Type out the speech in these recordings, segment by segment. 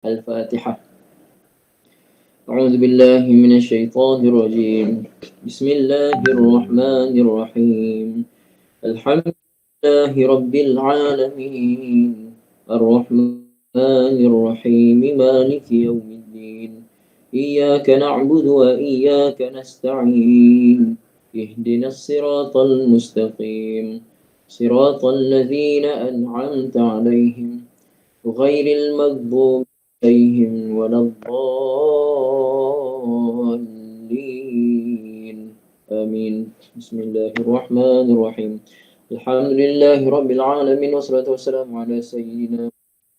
Al-Fatihah. A'udzu billahi minasyaitonir rajim. Bismillahirrahmanirrahim. Alhamdulillahi rabbil alamin. Ar-Rahmanir Rahim. Maliki yaumiddin. Iyyaka na'budu wa iyyaka nasta'in. Ihdinas siratal mustaqim. Siratal ladzina an'amta 'alaihim ghairil maghdubi 'alaihim waladdallin. Amin. Bismillahirrahmanirrahim. Alhamdulillahi rabbil alamin wassalatu wassalamu ala sayyidina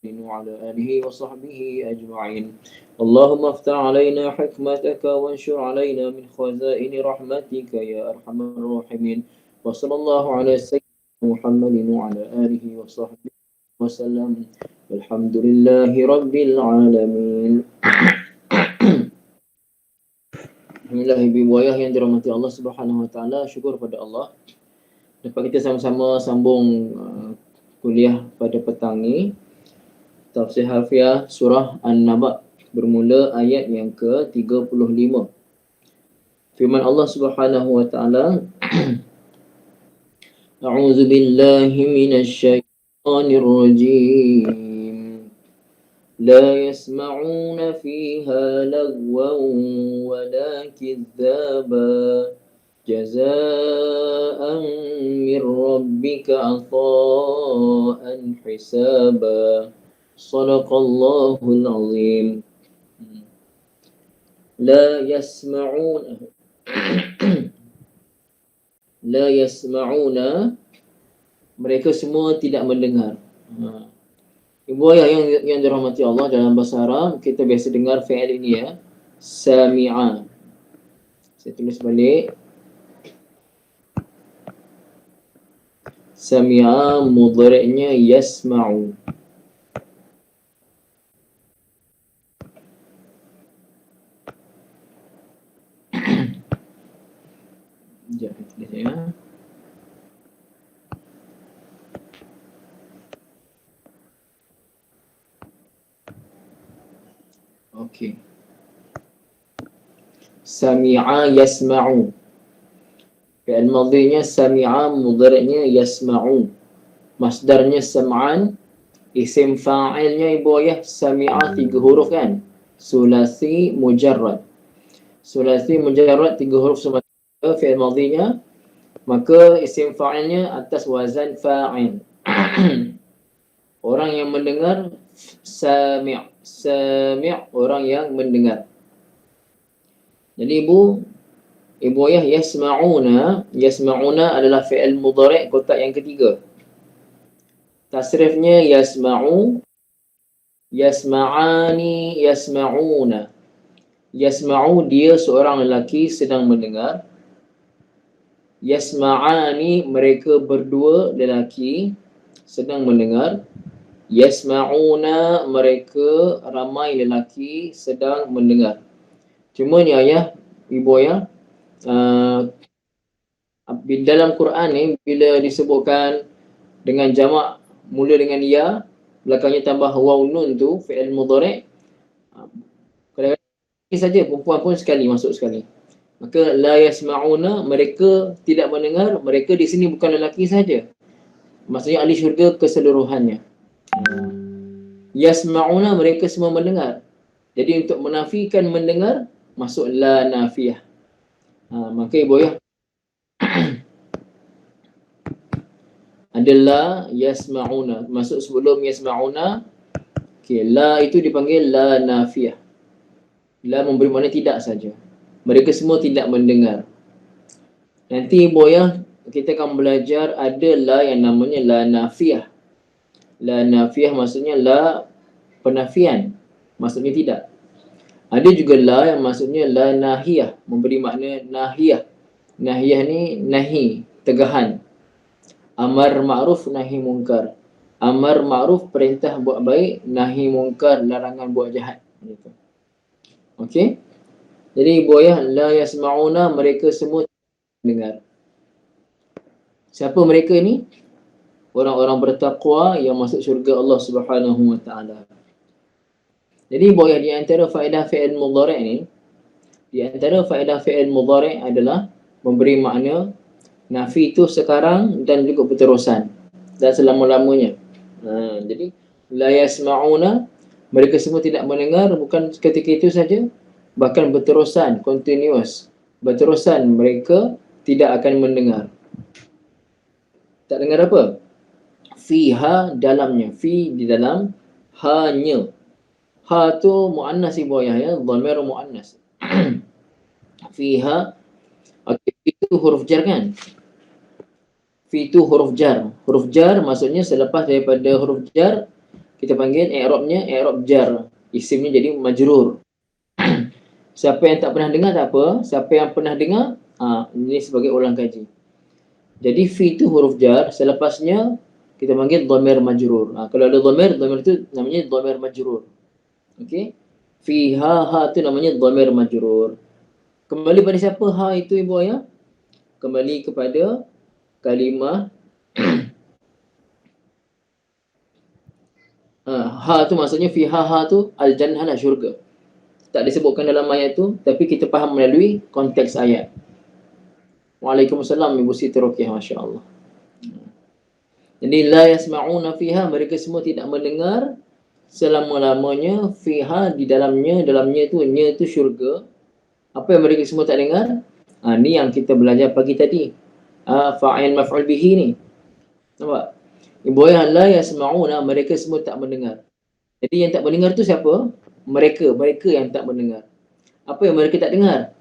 وعلى آله وصحبه أجمعين. اللهم افتح علينا حكمتك وانشر علينا من خزائن رحمتك يا أرحم الراحمين. وصلى الله على سيدنا محمد وعلى آله وصحبه وسلم. والحمد لله رب العالمين. Alhamdulillah ibu ayah yang dirahmati Allah Subhanahu wa taala, syukur pada Allah dapat kita sama-sama sambung kuliah pada petang ni. Tafsir harfiah surah An-Naba bermula ayat yang ke-35. Firman Allah Subhanahu wa taala, A'udzu billahi minasy syaithanir rajim. La yasma'una fiha lagwan wa la kidzaba. Jazaa'an min rabbika 'ataa'an hisaba. Sadaqallahul azim. La yasma'una La yasma'una, mereka semua tidak mendengar. Ibu ayah yang dirahmati Allah, dalam bahasa Arab kita biasa dengar fi'il ini ya, sami'a. Saya tulis balik. Sami'a mudhari'nya yasma'u. Okey. Sami'a yasma'u. Fi'il madhinya sami'a, mudhari'nya yasma'u. Masdarnya sam'an. Isim fa'ilnya ibu ayah sami'a 3 huruf kan? Sulasi mujarrad. Sulasi mujarrad 3 huruf semata fi'il madhinya. Maka isim fa'ilnya atas wazan fa'il. Orang yang mendengar sami'. Sami' orang yang mendengar. Jadi ibu ayah yasma'una adalah fi'il mudhari' kotak yang ketiga. Tasrifnya yasma'u, yasma'ani, yasma'una. Yasma'u dia seorang lelaki sedang mendengar. Yasma'ani mereka berdua lelaki sedang mendengar. Yasma'una mereka ramai lelaki sedang mendengar. Cuma ni ibu ayah, dalam Quran ni bila disebutkan dengan jamak mula dengan ya, belakangnya tambah waw nun tu fi'il mudhari', kadang-kadang saja perempuan pun sekali masuk sekali. Maka la yasma'una mereka tidak mendengar, mereka di sini bukan lelaki saja. Maksudnya ahli syurga keseluruhannya. Yasma'una mereka semua mendengar. Jadi untuk menafikan mendengar masuk la nafiyah. Maka ibu ayah adalah yasma'una. Masuk sebelum yasma'una. Okey, la itu dipanggil la nafiyah. La memberi makna tidak saja. Mereka semua tidak mendengar. Nanti ibu ayah kita akan belajar ada la yang namanya la nafiyah. La nafiyah maksudnya la penafian. Maksudnya tidak. Ada juga la yang maksudnya la nahiyah, memberi makna nahiyah. Nahiyah ni nahi, tegahan. Amar ma'ruf, nahi mungkar. Amar ma'ruf, perintah buat baik. Nahi mungkar, larangan buat jahat. Okey. Jadi ibu ayah, la yasma'una, mereka semua dengar. Siapa mereka ni? Orang-orang bertakwa yang masuk syurga Allah Subhanahu wa taala. Jadi boleh di antara faedah fi'il mudhari' ni, di antara faedah fi'il mudhari' adalah memberi makna nafi itu sekarang dan juga berterusan dan selama-lamanya. Jadi la yasma'una, mereka semua tidak mendengar, bukan ketika itu saja, bahkan berterusan, continuous, berterusan mereka tidak akan mendengar. Tak dengar apa? Fiha, dalamnya, fi di dalam, hanya. Ha tu muannas ibu ayah ya, dhamir muannas. Fiha, okay, itu huruf jar kan? Fi itu huruf jar. Huruf jar maksudnya selepas daripada huruf jar, kita panggil i'rabnya i'rab jar. Isimnya jadi majrur. Siapa yang tak pernah dengar tak apa. Siapa yang pernah dengar, ini sebagai ulang kaji. Jadi fi itu huruf jar, selepasnya kita panggil dhamir majrur. Kalau ada dhamir itu namanya dhamir majrur. Okey. Fiha, ha tu namanya dhamir majrur. Kembali pada siapa ha itu ibu ayah? Kembali kepada kalimah ha tu maksudnya fiha, ha tu al-jannah lah, syurga. Tak disebutkan dalam ayat tu, tapi kita faham melalui konteks ayat. Waalaikumsalam Ibu Siti Ruqyah, masya-Allah. Jadi la yasma'una fiha, mereka semua tidak mendengar selama-lamanya, fiha di dalamnya, dalamnya tu nya tu syurga. Apa yang mereka semua tak dengar? Ni yang kita belajar pagi tadi. Fa'il maf'ul bihi ni. Nampak? Ibu ayah la yasma'una, mereka semua tak mendengar. Jadi yang tak mendengar tu siapa? Mereka yang tak mendengar. Apa yang mereka tak dengar?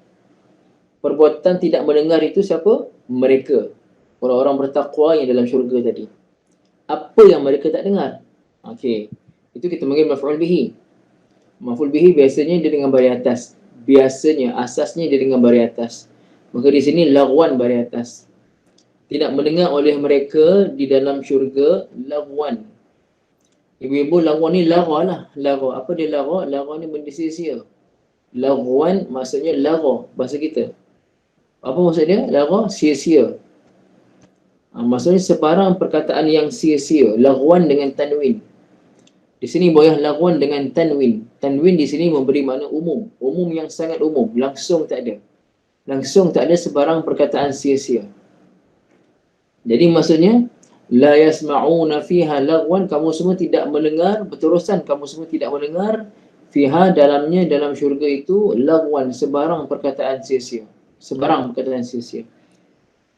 Perbuatan tidak mendengar itu siapa? Mereka. Orang-orang bertakwa yang dalam syurga tadi. Apa yang mereka tak dengar? Okey. Itu kita panggil maf'ul bihi. Maf'ul bihi biasanya dia dengan baris atas. Biasanya, asasnya dia dengan baris atas. Maka di sini lagwan baris atas. Tidak mendengar oleh mereka di dalam syurga, lagwan. Ibu-ibu, lagwan ni lara lah. Lara. Apa dia lara? Lara ni benda sia-sia. Lagwan maksudnya lara bahasa kita. Apa maksud dia? Lara, sia-sia. Maksudnya sebarang perkataan yang sia-sia. Lagwan dengan tanwin. Di sini boleh lagwan dengan tanwin. Tanwin di sini memberi makna umum. Umum yang sangat umum. Langsung tak ada. Langsung tak ada sebarang perkataan sia-sia. Jadi maksudnya, la yasma'una fiha lagwan, kamu semua tidak mendengar, berterusan kamu semua tidak mendengar, fiha dalamnya, dalam syurga itu, lagwan, sebarang perkataan sia-sia. Sebarang perkataan sia-sia.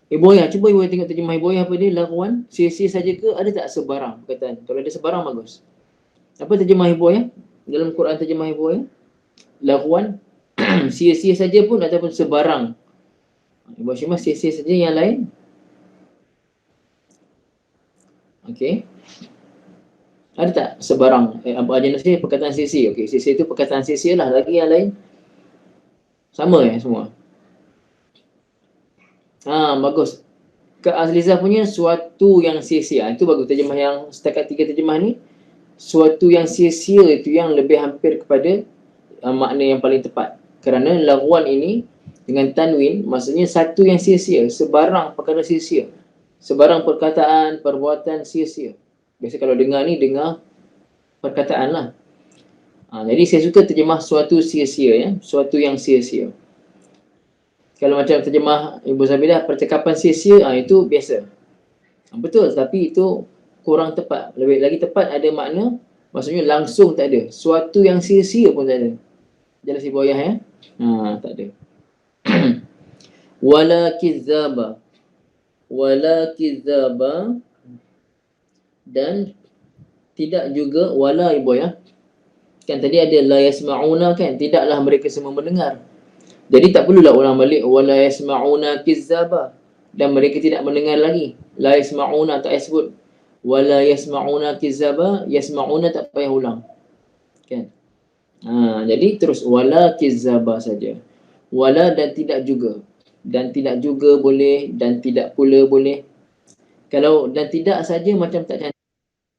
Ibu ayah, cuba ibu ayah tengok terjemah ibu ayah apa dia, lagwan, sia-sia saja ke, ada tak sebarang perkataan? Kalau ada sebarang, bagus. Apa terjemah ibu ayah? Dalam Quran terjemah ibu ayah? Lagwan, sia-sia saja pun ataupun sebarang. Ibu ayah sia-sia saja, yang lain? Okey. Ada tak sebarang? Jenis ni perkataan sia-sia. Okey, sia-sia itu perkataan sia-sia lah. Lagi yang lain? Sama semua? Bagus. Kak Azliza punya suatu yang sia-sia. Itu bagus. Terjemah yang setakat 3 terjemah ni. Suatu yang sia-sia itu yang lebih hampir kepada makna yang paling tepat. Kerana lagwan ini dengan tanwin maksudnya satu yang sia-sia. Sebarang perkara sia-sia. Sebarang perkataan, perbuatan sia-sia. Biasa kalau dengar ni, dengar perkataan lah. Jadi saya suka terjemah suatu sia-sia ya. Suatu yang sia-sia. Kalau macam terjemah Ibu Zabidah, percakapan sia-sia, itu biasa. Betul, tapi itu kurang tepat. Lebih lagi tepat ada makna, maksudnya langsung tak ada. Suatu yang sia-sia pun tak ada. Jelas Ibu Ayah ya? Tak ada. Wala kizzaba. Wala kizzaba. Dan tidak juga wala ibu ya. Kan tadi ada la yasma'una kan, tidaklah mereka semua mendengar. Jadi tak perlulah ulang balik wala yasma'una kizzaba, dan mereka tidak mendengar lagi. La yasma'una tak sebut wala yasma'una kizzaba, yasma'una tak payah ulang. Kan? Jadi terus wala kizzaba saja. Wala dan tidak juga. Dan tidak juga boleh, dan tidak pula boleh. Kalau dan tidak saja macam tak cantik.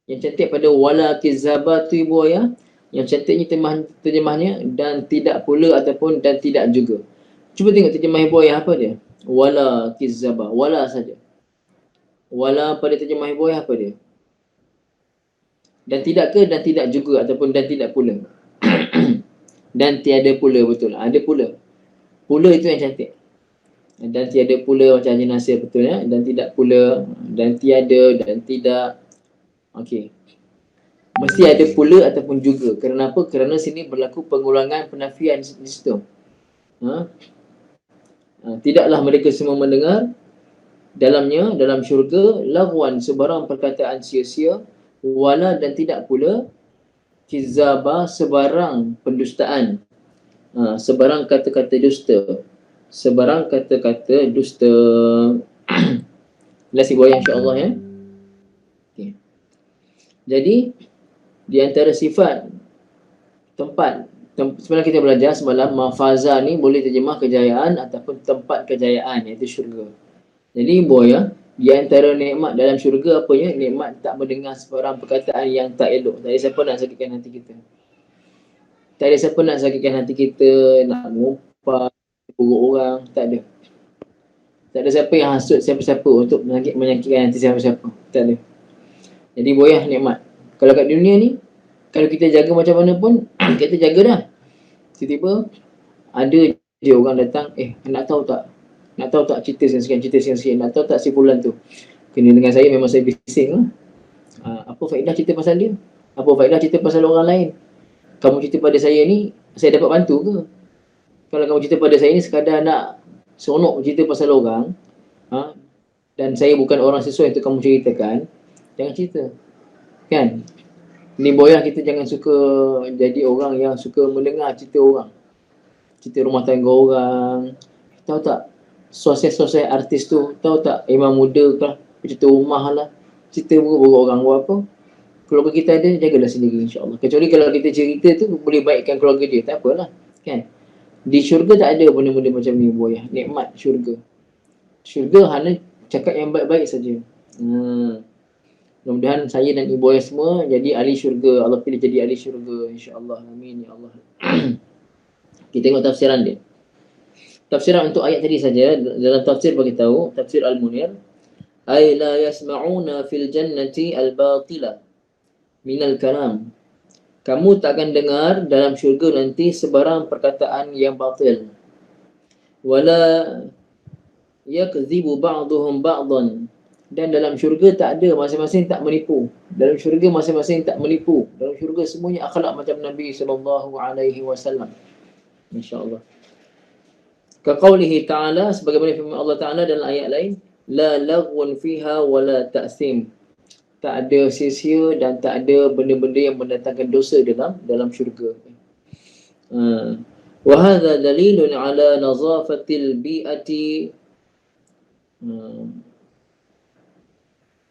Yang cantik pada wala kizzaba tu ibu ayah. Yang cantiknya terjemahnya dan tidak pula ataupun dan tidak juga. Cuba tengok terjemah ibu ayah apa dia? Wala kizzaba. Wala saja. Wala pada terjemah ibu ayah apa dia? Dan tidak ke dan tidak juga ataupun dan tidak pula. dan tiada pula, betul. Ada pula. Pula itu yang cantik. Dan tiada pula macam Haji Nasir, betul ya. Dan tidak pula, dan tiada, dan tidak. Okey. Mesti ada pula ataupun juga. Kenapa? Kerana sini berlaku pengulangan penafian di situ. Tidaklah mereka semua mendengar dalamnya, dalam syurga, laghwan, sebarang perkataan sia-sia, wala, dan tidak pula kizaba, sebarang pendustaan, sebarang kata-kata dusta. Sebarang kata-kata dusta. Jelas ibu ayah, insyaAllah ya. Okay. Jadi di antara sifat sebenarnya kita belajar semalam, mafaza ni boleh terjemah kejayaan ataupun tempat kejayaan, iaitu syurga. Jadi ibu ayah, di antara nikmat dalam syurga apanya? Nikmat tak mendengar sebarang perkataan yang tak elok. Tak ada siapa nak sakitkan hati kita. Tak ada siapa nak sakitkan hati kita, nak mengumpat buruk orang, tak ada. Tak ada siapa yang hasut siapa-siapa untuk menyakitkan hati siapa-siapa. Tak ada. Jadi boyah nikmat. Kalau kat dunia ni, kalau kita jaga macam mana pun, kita jaga dah. Tiba-tiba ada je orang datang, nak tahu tak? Nak tahu tak cerita sekian-sekian? Nak tahu tak si fulan tu? Kena dengan saya, memang saya bising lah. Apa faedah cerita pasal dia? Apa faedah cerita pasal orang lain? Kamu cerita pada saya ni, saya dapat bantu ke? Kalau kamu cerita pada saya ni sekadar nak seronok cerita pasal orang, dan saya bukan orang sesuai untuk kamu ceritakan, jangan cerita. Kan? Ni boyah, kita jangan suka jadi orang yang suka mendengar cerita orang. Cerita rumah tangga orang. Tahu tak? Sosial artis tu, tahu tak? Imam muda kah? Cerita rumah lah. Cerita buruk-buruk orang buat apa? Keluarga kita ada, jagalah sendiri, insyaAllah. Kecuali kalau kita cerita tu boleh baikkan keluarga dia, tak apalah. Kan? Di syurga tak ada benda-benda macam ni, boyah. Nikmat syurga. Syurga hanya cakap yang baik-baik saja. Mudah-mudahan saya dan ibu ayah semua jadi ahli syurga. Allah pilih jadi ahli syurga, insyaAllah. Amin, ya Allah. Kita tengok tafsiran dia. Tafsiran untuk ayat tadi saja. Dalam tafsir bagi tahu, tafsir Al-Munir, ay la yasma'una fil jannati al-batila minal kalam. Kamu tak akan dengar dalam syurga nanti sebarang perkataan yang batil. Wala yakzibu ba'duhum ba'dan. Dan dalam syurga tak ada, masing-masing tak menipu. Dalam syurga masing-masing tak menipu. Dalam syurga semuanya akhlak macam Nabi SAW. InsyaAllah. Kaqaulihi ta'ala, sebagaimana firman Allah Ta'ala dalam ayat lain, la laghun fiha wa la ta'sim. Tak ada sia-sia dan tak ada benda-benda yang mendatangkan dosa dalam syurga. Wa hadha dalilun ala nazafatil bi'ati.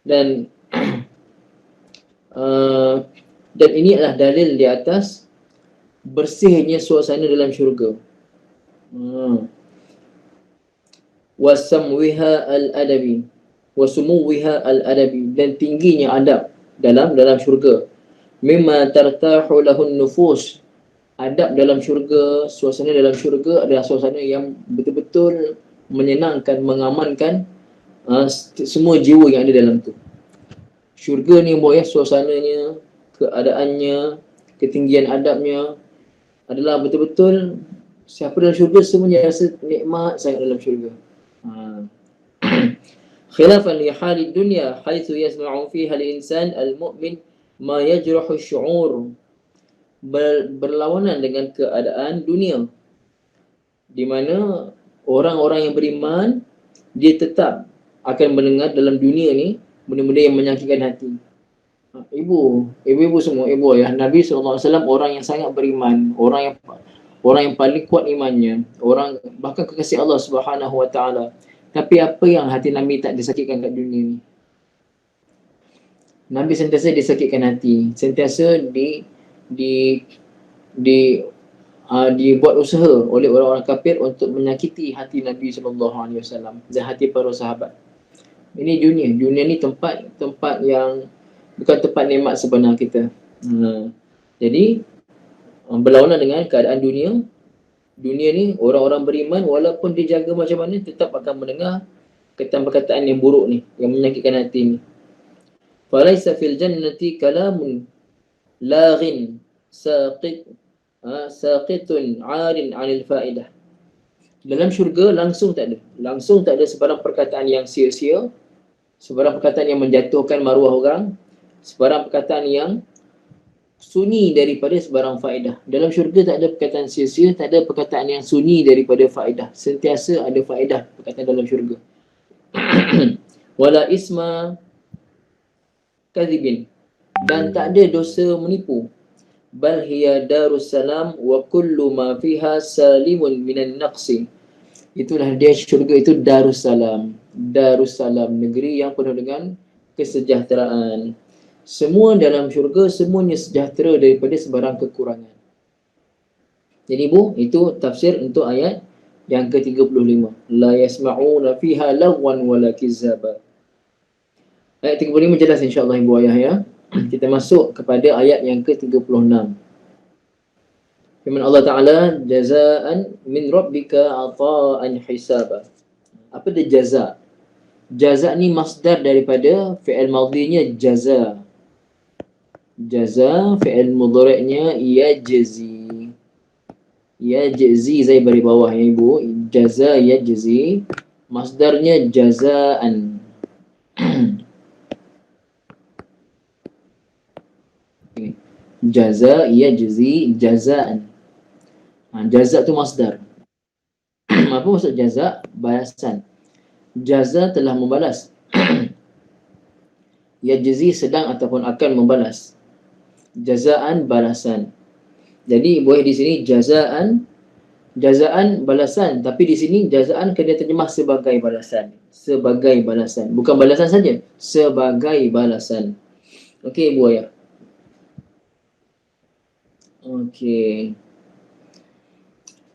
Dan ini adalah dalil di atas bersihnya suasana dalam syurga. Wasamwiha al-adabi, wasumuwiha al-adabi, dan tingginya adab dalam syurga. Mimma tartahu lahun nufus. Adab dalam syurga, suasana dalam syurga adalah suasana yang betul-betul menyenangkan, mengamankan semua jiwa yang ada dalam tu. Syurga ni boyah, suasananya, keadaannya, ketinggian adabnya adalah betul-betul siapa dalam syurga semuanya rasa nikmat sangat dalam syurga. Khilafan li halid dunya haitsu yasma'u fiha al-insan al-mu'min ma yajrahu syu'ur. Berlawanan dengan keadaan dunia, di mana orang-orang yang beriman dia tetap akan mendengar dalam dunia ni benda-benda yang menyakitkan hati. Ibu-ibu semua, ibu ayah, Nabi SAW orang yang sangat beriman, orang yang paling kuat imannya, orang bahkan kekasih Allah Subhanahu Wa Taala. Tapi apa yang hati Nabi tak disakitkan kat dunia ni? Nabi sentiasa disakitkan hati, sentiasa dibuat usaha oleh orang-orang kafir untuk menyakiti hati Nabi SAW dan hati para sahabat. Ini dunia ni tempat yang bukan tempat nikmat sebenar kita. Jadi berlawanan dengan keadaan dunia ni, orang-orang beriman walaupun dijaga macam mana tetap akan mendengar perkataan yang buruk ni, yang menyakitkan hati ni. Falaisa fil jannati kalamun laghin saqit saqitun 'arin 'anil faedah. Dalam syurga langsung tak ada. Langsung tak ada sebarang perkataan yang sia-sia, sebarang perkataan yang menjatuhkan maruah orang, sebarang perkataan yang sunyi daripada sebarang faedah. Dalam syurga tak ada perkataan sia-sia, tak ada perkataan yang sunyi daripada faedah. Sentiasa ada faedah perkataan dalam syurga. Wala isma kadhibin, dan tak ada dosa menipu. Bal hiya darussalam wa kullu ma fiha salimun minan naqsi. Itulah dia syurga itu Darussalam. Darussalam, negeri yang penuh dengan kesejahteraan. Semua dalam syurga semuanya sejahtera daripada sebarang kekurangan. Jadi Bu, itu tafsir untuk ayat yang ke-35. La yasma'una fiha lagwan wala kizzaba. Ayat 35 jelas insya-Allah Ibu Ayah ya. Kita masuk kepada ayat yang ke-36. Firman Allah Ta'ala, jazaan min rabbika ata'an hisaba. Apa dia jaza? Jaza ni masdar daripada fi'il madhinya jaza. Jaza, fi'il mudhari'nya yajzi. Yajzi, saya beri bawah ya Ibu. Jaza yajzi, masdarnya jazaan. Jaza yajzi jazaan. Jaza tu masdar. Apa maksud jaza? Balasan. Jaza telah membalas. Yajzi sedang ataupun akan membalas. Jazaan balasan. Jadi boleh di sini jazaan balasan, tapi di sini jazaan kena terjemah sebagai balasan. Sebagai balasan. Bukan balasan saja, sebagai balasan. Okey Ibu Ayah. Okey.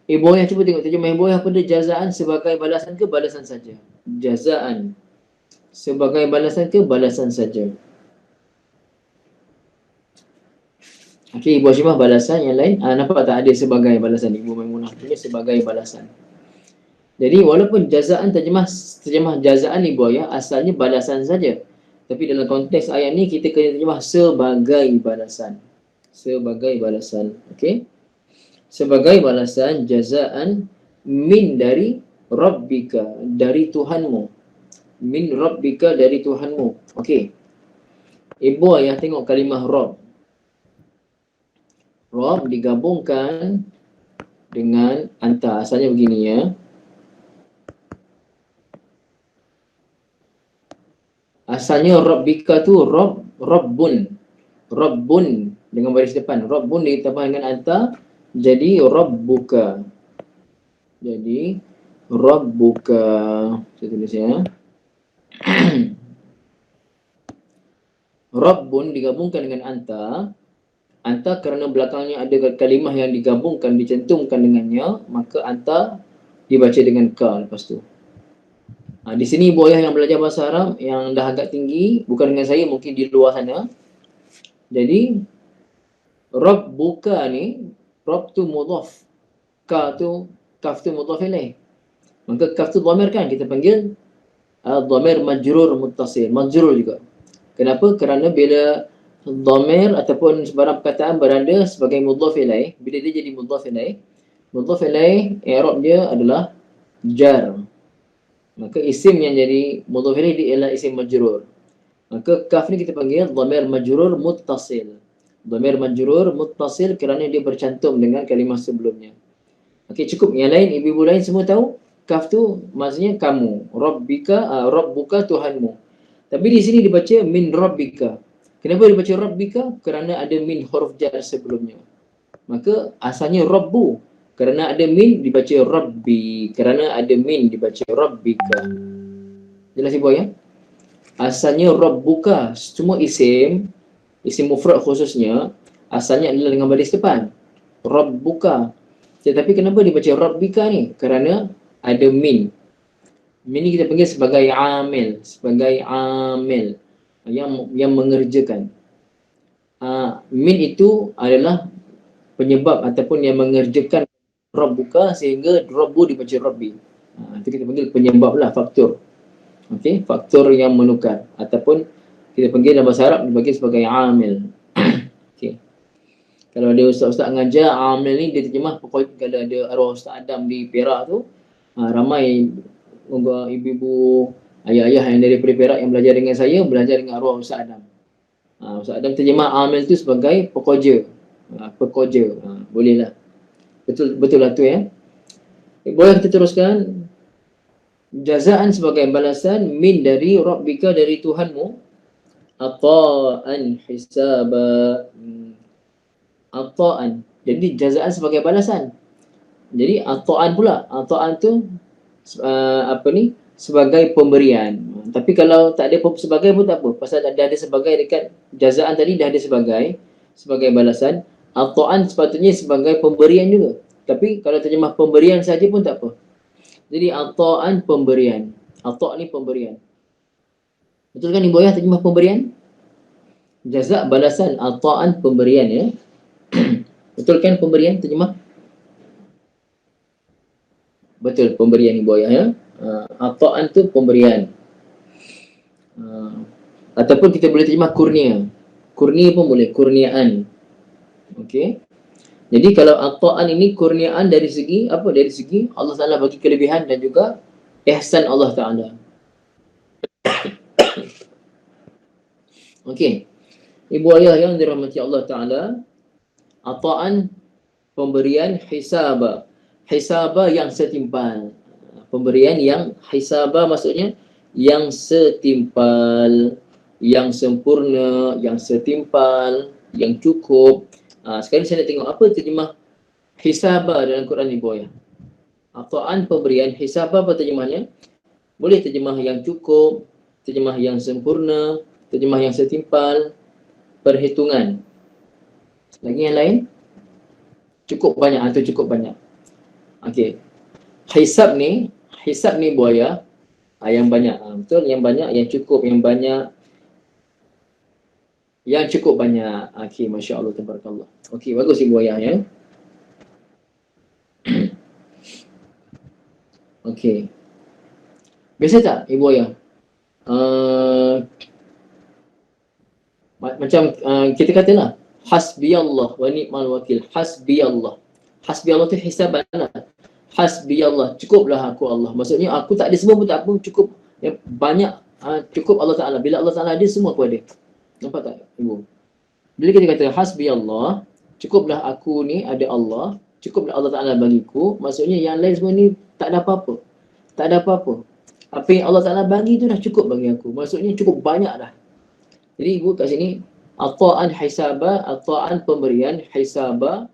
Ibu Ayah cuba tengok terjemah Ibu Ayah, apa dia jazaan sebagai balasan ke balasan saja? Jazaan sebagai balasan ke balasan saja? Okey, Ibu Hashimah balasan, yang lain nampak tak ada sebagai balasan? Ibu Maimunah punya sebagai balasan. Jadi walaupun jazaan terjemah jazaan Ibu Ayah asalnya balasan saja. Tapi dalam konteks ayat ni kita kena terjemah sebagai balasan. Sebagai balasan. Okey. Sebagai balasan jazaan min dari rabbika, dari Tuhanmu. Min rabbika, dari Tuhanmu. Okey. Ibu Ayah tengok kalimah Rabb. Rabb digabungkan dengan anta. Asalnya begini ya. Asalnya rabbika tu Rabbun. Rabbun dengan baris depan. Rabbun ditambah dengan anta. Jadi Rabbuka. Jadi Rabbuka. Saya tulis ya. Rabbun digabungkan dengan anta. Anta kerana belakangnya ada kalimah yang digabungkan, dicantumkan dengannya, maka anta dibaca dengan ka lepas tu. Di sini Ibu Ayah yang belajar bahasa Arab yang dah agak tinggi, bukan dengan saya, mungkin di luar sana. Jadi Rabbuka ni, Rabb tu mudhaf, ka tu, kaf tu mudhaf ilaih. Maka kaf tu dhamir kan, kita panggil dhamir majrur muttasil, majrur juga. Kenapa? Kerana bila dhamir ataupun sebarang perkataan berada sebagai mudhaf ilaih, bila dia jadi mudhaf ilaih, i'rab dia adalah jar. Maka isim yang jadi mudhaf ilaih dia ialah isim majrur. Maka kaf ni kita panggil dhamir majrur muttasil. Dhamir majrur muttasil kerana dia bercantum dengan kalimah sebelumnya. Okey, cukup. Yang lain, ibu-ibu lain semua tahu kaf tu maksudnya kamu. Rabbika, Rabbuka, Tuhanmu. Tapi di sini dibaca min rabbika. Kenapa dibaca rabbika? Kerana ada min huruf jar sebelumnya. Maka asalnya rabbu. Kerana ada min dibaca rabbi. Kerana ada min dibaca rabbika. Jelas Ibu ya? Asalnya rabbuka. Semua isim mufrad khususnya, asalnya adalah dengan baris depan. Rabbuka. Tetapi kenapa dibaca rabbika ni? Kerana ada min. Min ni kita panggil sebagai amil. Sebagai amil. Yang mengerjakan. Min itu adalah penyebab ataupun yang mengerjakan Rabbuka sehingga Rabbu dibaca Rabbi. Itu kita panggil penyebab lah, faktor. Okey, faktor yang menukar ataupun kita panggil dalam bahasa Arab dibagi sebagai amil. Okey. Kalau ada ustaz-ustaz ngajar, amil ni dia terjemah pokok. Kalau ada arwah Ustaz Adam di Perak tu, ramai ibu-ibu, ayah-ayah yang dari Perak yang belajar dengan saya, belajar dengan arwah Ustaz Adam. Ustaz Adam terjemah amil tu sebagai pekoja. Pekoja. Boleh lah. Betul lah tu ya. Boleh kita teruskan. Jazaan sebagai balasan min dari Rabbika, dari Tuhanmu, ata'an hisaba. Ata'an. Jadi jazaan sebagai balasan. Jadi ata'an pula. Ata'an tu sebagai pemberian. Tapi kalau tak ada sebagai pun tak apa. Pasal dah ada sebagai dekat jazaan tadi, dah ada sebagai balasan. Ata'an sepatutnya sebagai pemberian juga. Tapi kalau terjemah pemberian saja pun tak apa. Jadi ata'an pemberian. Ata' ni pemberian. Betul kan Ibu Ayah terjemah pemberian? Jaza' balasan, ata'an pemberian ya. Betul kan pemberian terjemah? Betul, pemberian Ibu Ayah ya. Ata'an tu pemberian. Ataupun kita boleh terjemah kurnia. Kurnia pun boleh, kurniaan. Okey. Jadi kalau ata'an ini kurniaan dari segi apa? Dari segi Allah Ta'ala bagi kelebihan dan juga ihsan Allah Ta'ala. Okey. Ibu ayah yang dirahmati Allah Ta'ala, ata'an pemberian hisaba. Hisaba yang setimpal. Pemberian yang hisaba maksudnya yang setimpal, yang sempurna, yang setimpal, yang cukup. Sekarang saya nak tengok apa terjemah hisaba dalam Quran Ibu ayah. Ata'an pemberian, hisaba apa terjemahnya? Boleh terjemah yang cukup, terjemah yang sempurna, terjemah yang setimpal, perhitungan. Lagi yang lain? Cukup banyak atau cukup banyak. Okey. Hisab ni buaya, yang banyak. Betul, yang banyak, yang cukup, yang banyak. Yang cukup banyak. Okey, masya-Allah, tabarakallah. Okey, bagus Ibu Ayah ya. Okey. Biasa tak Ibu Ayah? Macam kita katalah hasbiyallah wa ni'mal wakil. Hasbiyallah. Hasbiyallah tu hisaban lah. Hasbiyallah, cukuplah aku Allah. Maksudnya aku tak ada semua pun tak apa, cukup yang banyak, cukup Allah Ta'ala. Bila Allah Ta'ala ada, semua aku ada. Nampak tak Ibu? Bila kita kata hasbiyallah, cukuplah aku ni ada Allah, cukuplah Allah Ta'ala bagiku, maksudnya yang lain semua ni tak ada apa-apa. Tak ada apa-apa. Apa yang Allah Ta'ala bagi tu dah cukup bagi aku. Maksudnya cukup banyak dah. Jadi Ibu kat sini, ata'an hisaba, ata'an pemberian, hisaba.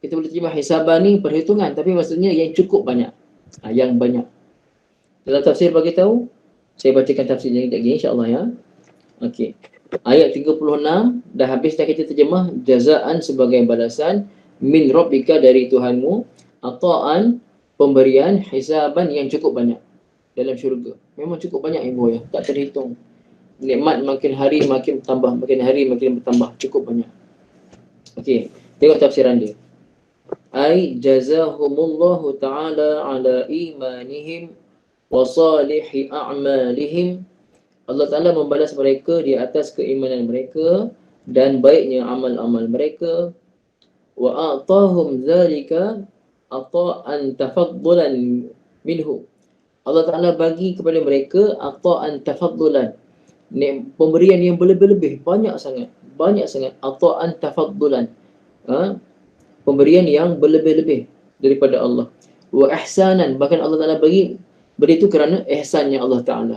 Kita boleh terjemah hisaba ni perhitungan, tapi maksudnya yang cukup banyak. Yang banyak. Dalam tafsir bagi tahu, saya bacakan tafsirnya lagi insya-Allah ya. Okey. Ayat 36 dah habis dah kita terjemah jazaan sebagai balasan min rabbika dari Tuhanmu, ata'an pemberian, hisaban yang cukup banyak dalam syurga. Memang cukup banyak Ibu ya, tak terhitung. Nikmat makin hari makin bertambah, makin hari makin bertambah, cukup banyak. Okey, tengok tafsiran dia. Ai jazahumullahu ta'ala ala imanihim wa salihi a'malihim. Allah Ta'ala membalas mereka di atas keimanan mereka dan baiknya amal-amal mereka. Wa a'tahum dzalika ata'an tafaddulan minhu. Allah Ta'ala bagi kepada mereka ata'an tafaddulan, pemberian yang berlebih-lebih, banyak sangat, ata'an tafaddulan, pemberian yang berlebih-lebih daripada Allah. Wa ihsanan, bahkan Allah Ta'ala beri itu kerana ihsannya Allah Ta'ala,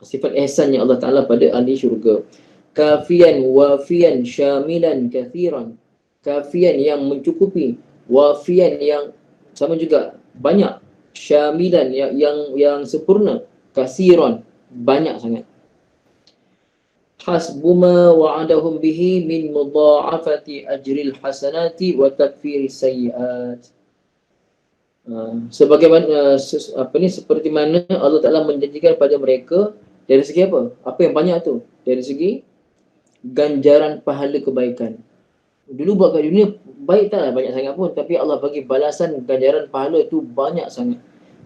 sifat ihsannya Allah Ta'ala pada ahli syurga. Kafian, wafian, syamilan, kathiran. Kafian yang mencukupi, wafian yang sama juga banyak, syamilan yang sempurna, kathiran banyak sangat. Hasbuma wa'adahum bihi min mudha'afati ajril hasanati wa takfiri sayyi'at. Sebagaimana seperti mana Allah Ta'ala menjanjikan pada mereka dari segi apa? Apa yang banyak tu? Dari segi ganjaran pahala kebaikan. Dulu buat kat dunia baik taklah banyak sangat pun, tapi Allah bagi balasan ganjaran pahala tu banyak sangat.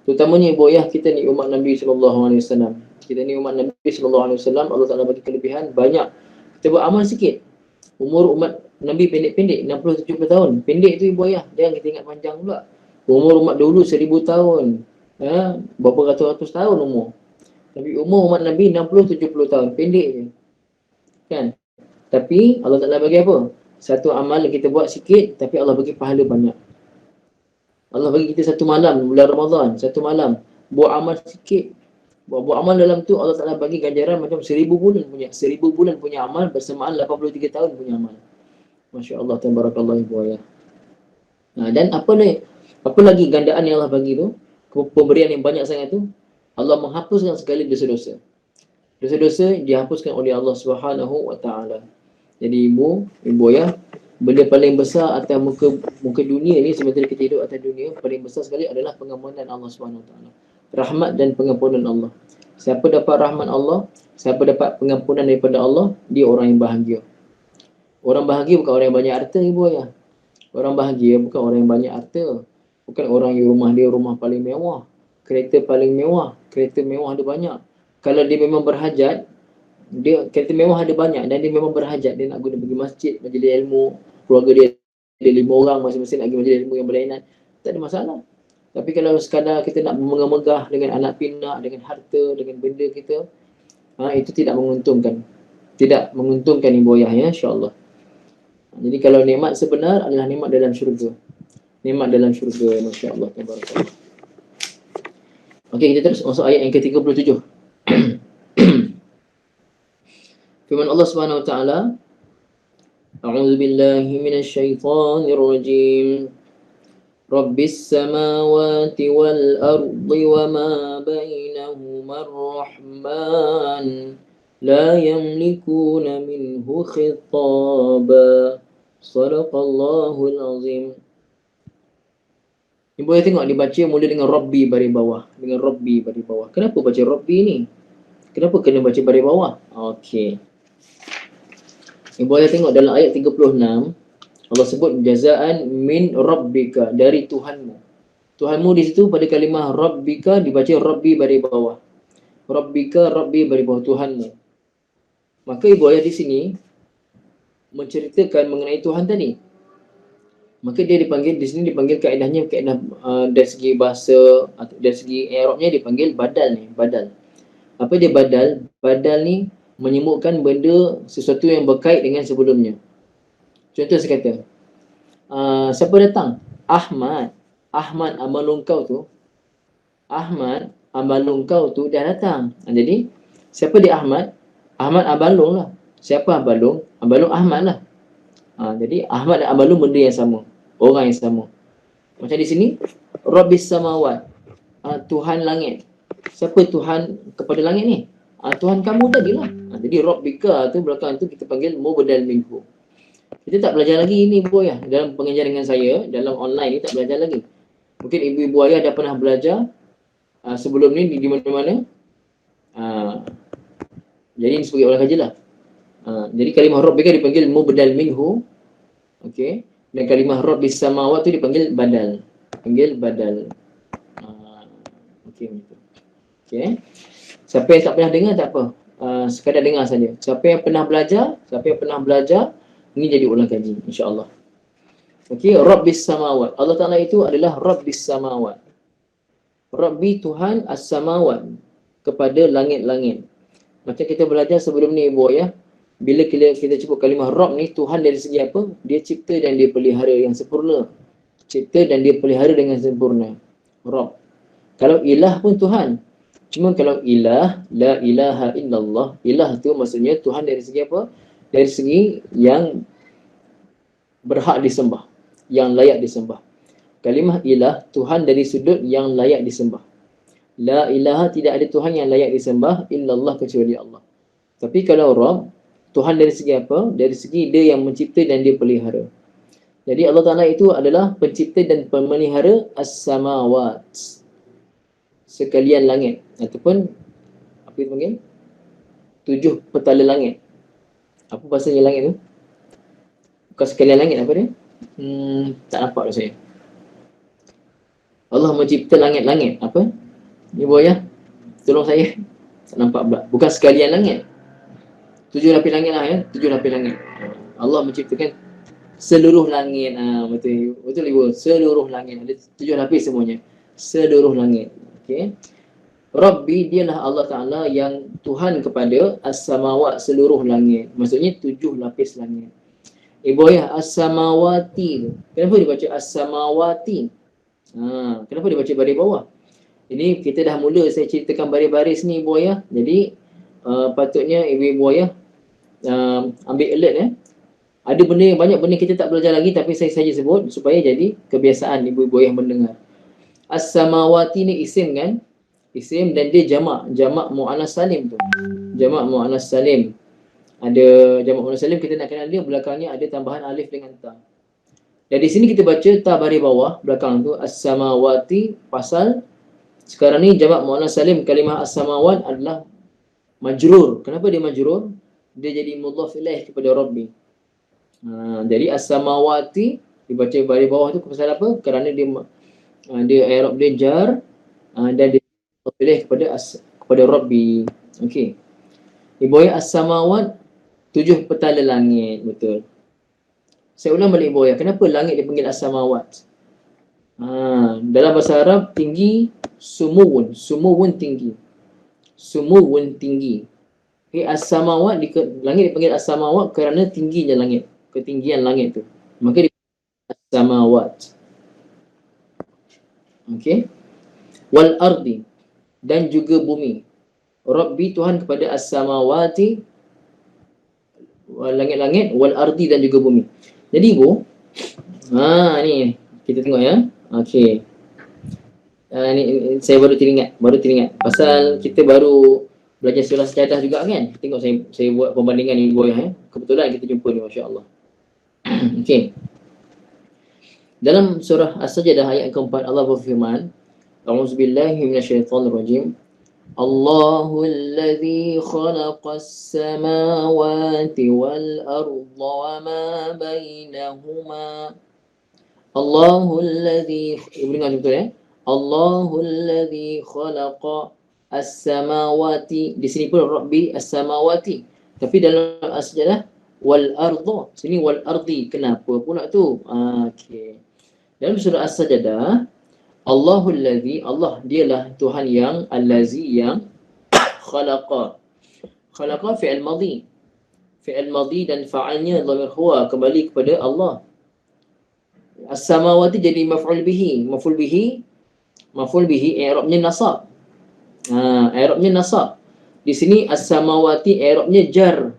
Terutamanya Ibu Ayah kita ni umat Nabi SAW. Kita ni umat Nabi SAW, Allah Ta'ala bagi kelebihan banyak. Kita buat amal sikit, Umur umat Nabi pendek-pendek, 60-70 tahun. Pendek tu ibu ayah, jangan kita ingat panjang pula. Umur umat dulu 1000 tahun. Berapa ratus-ratus tahun umur. Tapi umur umat Nabi 60-70 tahun. Pendek je. Kan? Tapi Allah Ta'ala bagi apa? Satu amal yang kita buat sikit, tapi Allah bagi pahala banyak. Allah bagi kita satu malam, bulan Ramadan, satu malam. Buat amal sikit. Buat amal dalam tu Allah Ta'ala bagi ganjaran macam 1000 bulan punya. 1000 bulan punya amal bersamaan 83 tahun punya amal. Masya Allah, tabarakallah ibu ayah. Dan apa lagi gandaan yang Allah bagi tu, pemberian yang banyak sangat tu, Allah menghapuskan sekali dosa-dosa. Dosa-dosa dihapuskan oleh Allah Subhanahu wa taala. Jadi ibu ayah, benda paling besar atas muka dunia ni, sementara kita hidup atas dunia, paling besar sekali adalah pengampunan Allah Subhanahu wa taala. Rahmat dan pengampunan Allah. Siapa dapat rahmat Allah, siapa dapat pengampunan daripada Allah, dia orang yang bahagia. Orang bahagia bukan orang yang banyak harta ibu ayah. Orang bahagia bukan orang yang banyak harta. Bukan orang yang rumah dia rumah paling mewah, kereta paling mewah, kereta mewah ada banyak. Kalau dia memang berhajat, dia kereta mewah ada banyak dan dia memang berhajat, dia nak guna pergi masjid, majlis ilmu, keluarga dia ada 5 orang masing-masing nak pergi majlis ilmu yang berlainan, tak ada masalah. Tapi kalau sekadar kita nak megah-megah dengan anak pinak, dengan harta, dengan benda kita, itu tidak menguntungkan. Tidak menguntungkan ibu ayah ya, insya-Allah. Jadi kalau nikmat sebenar adalah nikmat dalam syurga. Nikmat dalam syurga, masya-Allah, tabarakallah. Okey, kita terus masuk ayat yang ke-37. Firman Allah Subhanahu wa taala, A'udzu billahi minasy syaithanir rajim. Rabbis samawati wal ardi wama bainahuma ar-rahman la yamlikuna minhu khitaba. Sadaqallahul azim. Ibu ayah tengok dibaca mula dengan Rabbi baris bawah. Dengan Rabbi baris bawah. Kenapa baca Rabbi ni? Kenapa kena baca baris bawah? Okey. Ibu ayah tengok dalam ayat 36, Allah sebut jazaan min Rabbika, dari Tuhanmu. Tuhanmu di situ pada kalimah Rabbika dibaca Rabbi baris bawah. Rabbika, Rabbi baris bawah, Tuhanmu. Maka ibu ayah di sini menceritakan mengenai Tuhan tadi. Maka dia dipanggil, di sini dipanggil kaedahnya, kaedah dari segi bahasa, atau dari segi Arabnya dipanggil badal ni, badal. Apa dia badal? Badal ni menyebutkan benda, sesuatu yang berkait dengan sebelumnya. Contoh saya kata, siapa datang? Ahmad. Ahmad amalun kau tu, Ahmad amalun kau tu dah datang. Jadi, siapa dia Ahmad? Ahmad abalung lah. Siapa abalung? Abalung Ahmad lah. Jadi, Ahmad dan abalung benda yang sama. Orang yang sama. Macam di sini, Rabbis samawat, Tuhan langit. Siapa Tuhan kepada langit ni? Tuhan kamu tadi lah. Jadi Rabbika tu belakang tu kita panggil mubdal minhu. Kita tak belajar lagi ini ibu ayah. Dalam pengajaran dengan saya, dalam online ni tak belajar lagi. Mungkin ibu-ibu ayah dah pernah belajar sebelum ni di mana-mana. Jadi ini sebagai olah kaji lah. Jadi kalimah Rabbika dipanggil mubdal minhu. Okey. Dan kalimah Rabbis samawat tu dipanggil badal. Panggil badal. Okey begitu. Okey. Siapa yang tak pernah dengar tak apa. Sekadar dengar saja. Siapa yang pernah belajar, ini jadi ulang kaji insya-Allah. Okey, Rabbis samawat. Allah Taala itu adalah Rabbis samawat. Rabbi Tuhan as-samawat, kepada langit-langit. Macam kita belajar sebelum ni ibu ayah, bila kita sebut kalimah Rabb ni, Tuhan dari segi apa? Dia cipta dan dia pelihara yang sempurna. Cipta dan dia pelihara dengan sempurna. Rabb. Kalau ilah pun Tuhan. Cuma kalau ilah, la ilaha illallah, ilah tu maksudnya Tuhan dari segi apa? Dari segi yang berhak disembah, yang layak disembah. Kalimah ilah, Tuhan dari sudut yang layak disembah. La ilaha, tidak ada Tuhan yang layak disembah illallah, kecuali Allah. Tapi kalau Rabb, Tuhan dari segi apa? Dari segi dia yang mencipta dan dia pelihara. Jadi Allah Ta'ala itu adalah pencipta dan pemelihara as-samawat, sekalian langit, ataupun apa itu panggil? 7 petala langit. Apa bahasanya langit tu? Bukan sekalian langit, apa dia? Tak nampak dah saya. Allah mencipta langit-langit. Apa? Ibu ayah, tolong saya. Tak nampak pula. Bukan sekalian langit. 7 lapis langit lah ya. 7 lapis langit. Allah menciptakan seluruh langit. Betul. Betul ibu. Seluruh langit. Ada 7 lapis semuanya. Seluruh langit. Okey. Rabbi dialah Allah Ta'ala yang Tuhan kepada as-samawat seluruh langit. Maksudnya 7 lapis langit. Ibu ayah as-samawati tu. Kenapa dia baca as-samawati? Kenapa dia baca baris bawah? Ini kita dah mula saya ceritakan baris-baris ni ibu ayah. Jadi patutnya ibu ayah ambil alert ya. Ada benda banyak benda kita tak belajar lagi tapi saya saja sebut supaya jadi kebiasaan ibu-ibu ayah mendengar. As-samawati ni isim kan? Isim dan dia jamak muannas salim tu. Jamak muannas salim. Ada jamak muannas salim, kita nak kenal dia, belakangnya ada tambahan alif dengan ta. Dan di sini kita baca ta baris bawah belakang tu as-samawati, pasal sekarang ni jamak muannas salim kalimah as-samawat adalah majrur. Kenapa dia majrur? Dia jadi mudhaf ilaih kepada Rabbi. Jadi as-samawati dibaca baris bawah tu pasal apa? Kerana dia i'rab dia jar dan dia pilih kepada Rabbi. Okey. Ibu ayah as-samawat 7 petala langit, betul. Saya ulang balik ibu ayah, kenapa langit dipanggil as-samawat? Dalam bahasa Arab tinggi sumuwun tinggi. Sumuwun tinggi. Okay, as-samawat langit dipanggil as-samawat kerana tingginya langit, ketinggian langit tu. Maka dipanggil as-samawat. Okey. Wal ardi, dan juga bumi. Rabbi Tuhan kepada as-samawati, langit-langit, wal ardi, dan juga bumi. Jadi ibu, ni kita tengok ya. Okey. Ni saya baru teringat pasal kita baru belajar surah Sajadah juga kan. Tengok saya buat perbandingan ibu ya. Kebetulan kita jumpa ni, masya-Allah. Okey. Dalam surah As-Sajadah ayat keempat Allah berfirman, A'udzubillahi minasyaitonirrajim. Allahul ladzi khalaqas samawati wal arda wa ma bainahuma. Allahul ladzi, dengar betul ya. Allahul ladzi khalaqa as-samawati. Di sini pun Rabbi as-samawati. Tapi dalam As-Sajadah wal arda. Sini wal ardi. Kenapa pula tu? Okey. Dalam surah As-Sajadah, Allahul ladzi, Allah dialah Tuhan yang allazi yang khalaqa. Khalaqa fi'il madhi. Fi'il madhi dan fa'alnya dhamir huwa, kembali kepada Allah. As-samawati jadi maf'ul bihi. Maf'ul bihi i'rabnya nasab. I'rabnya nasab. Di sini as-samawati i'rabnya jar.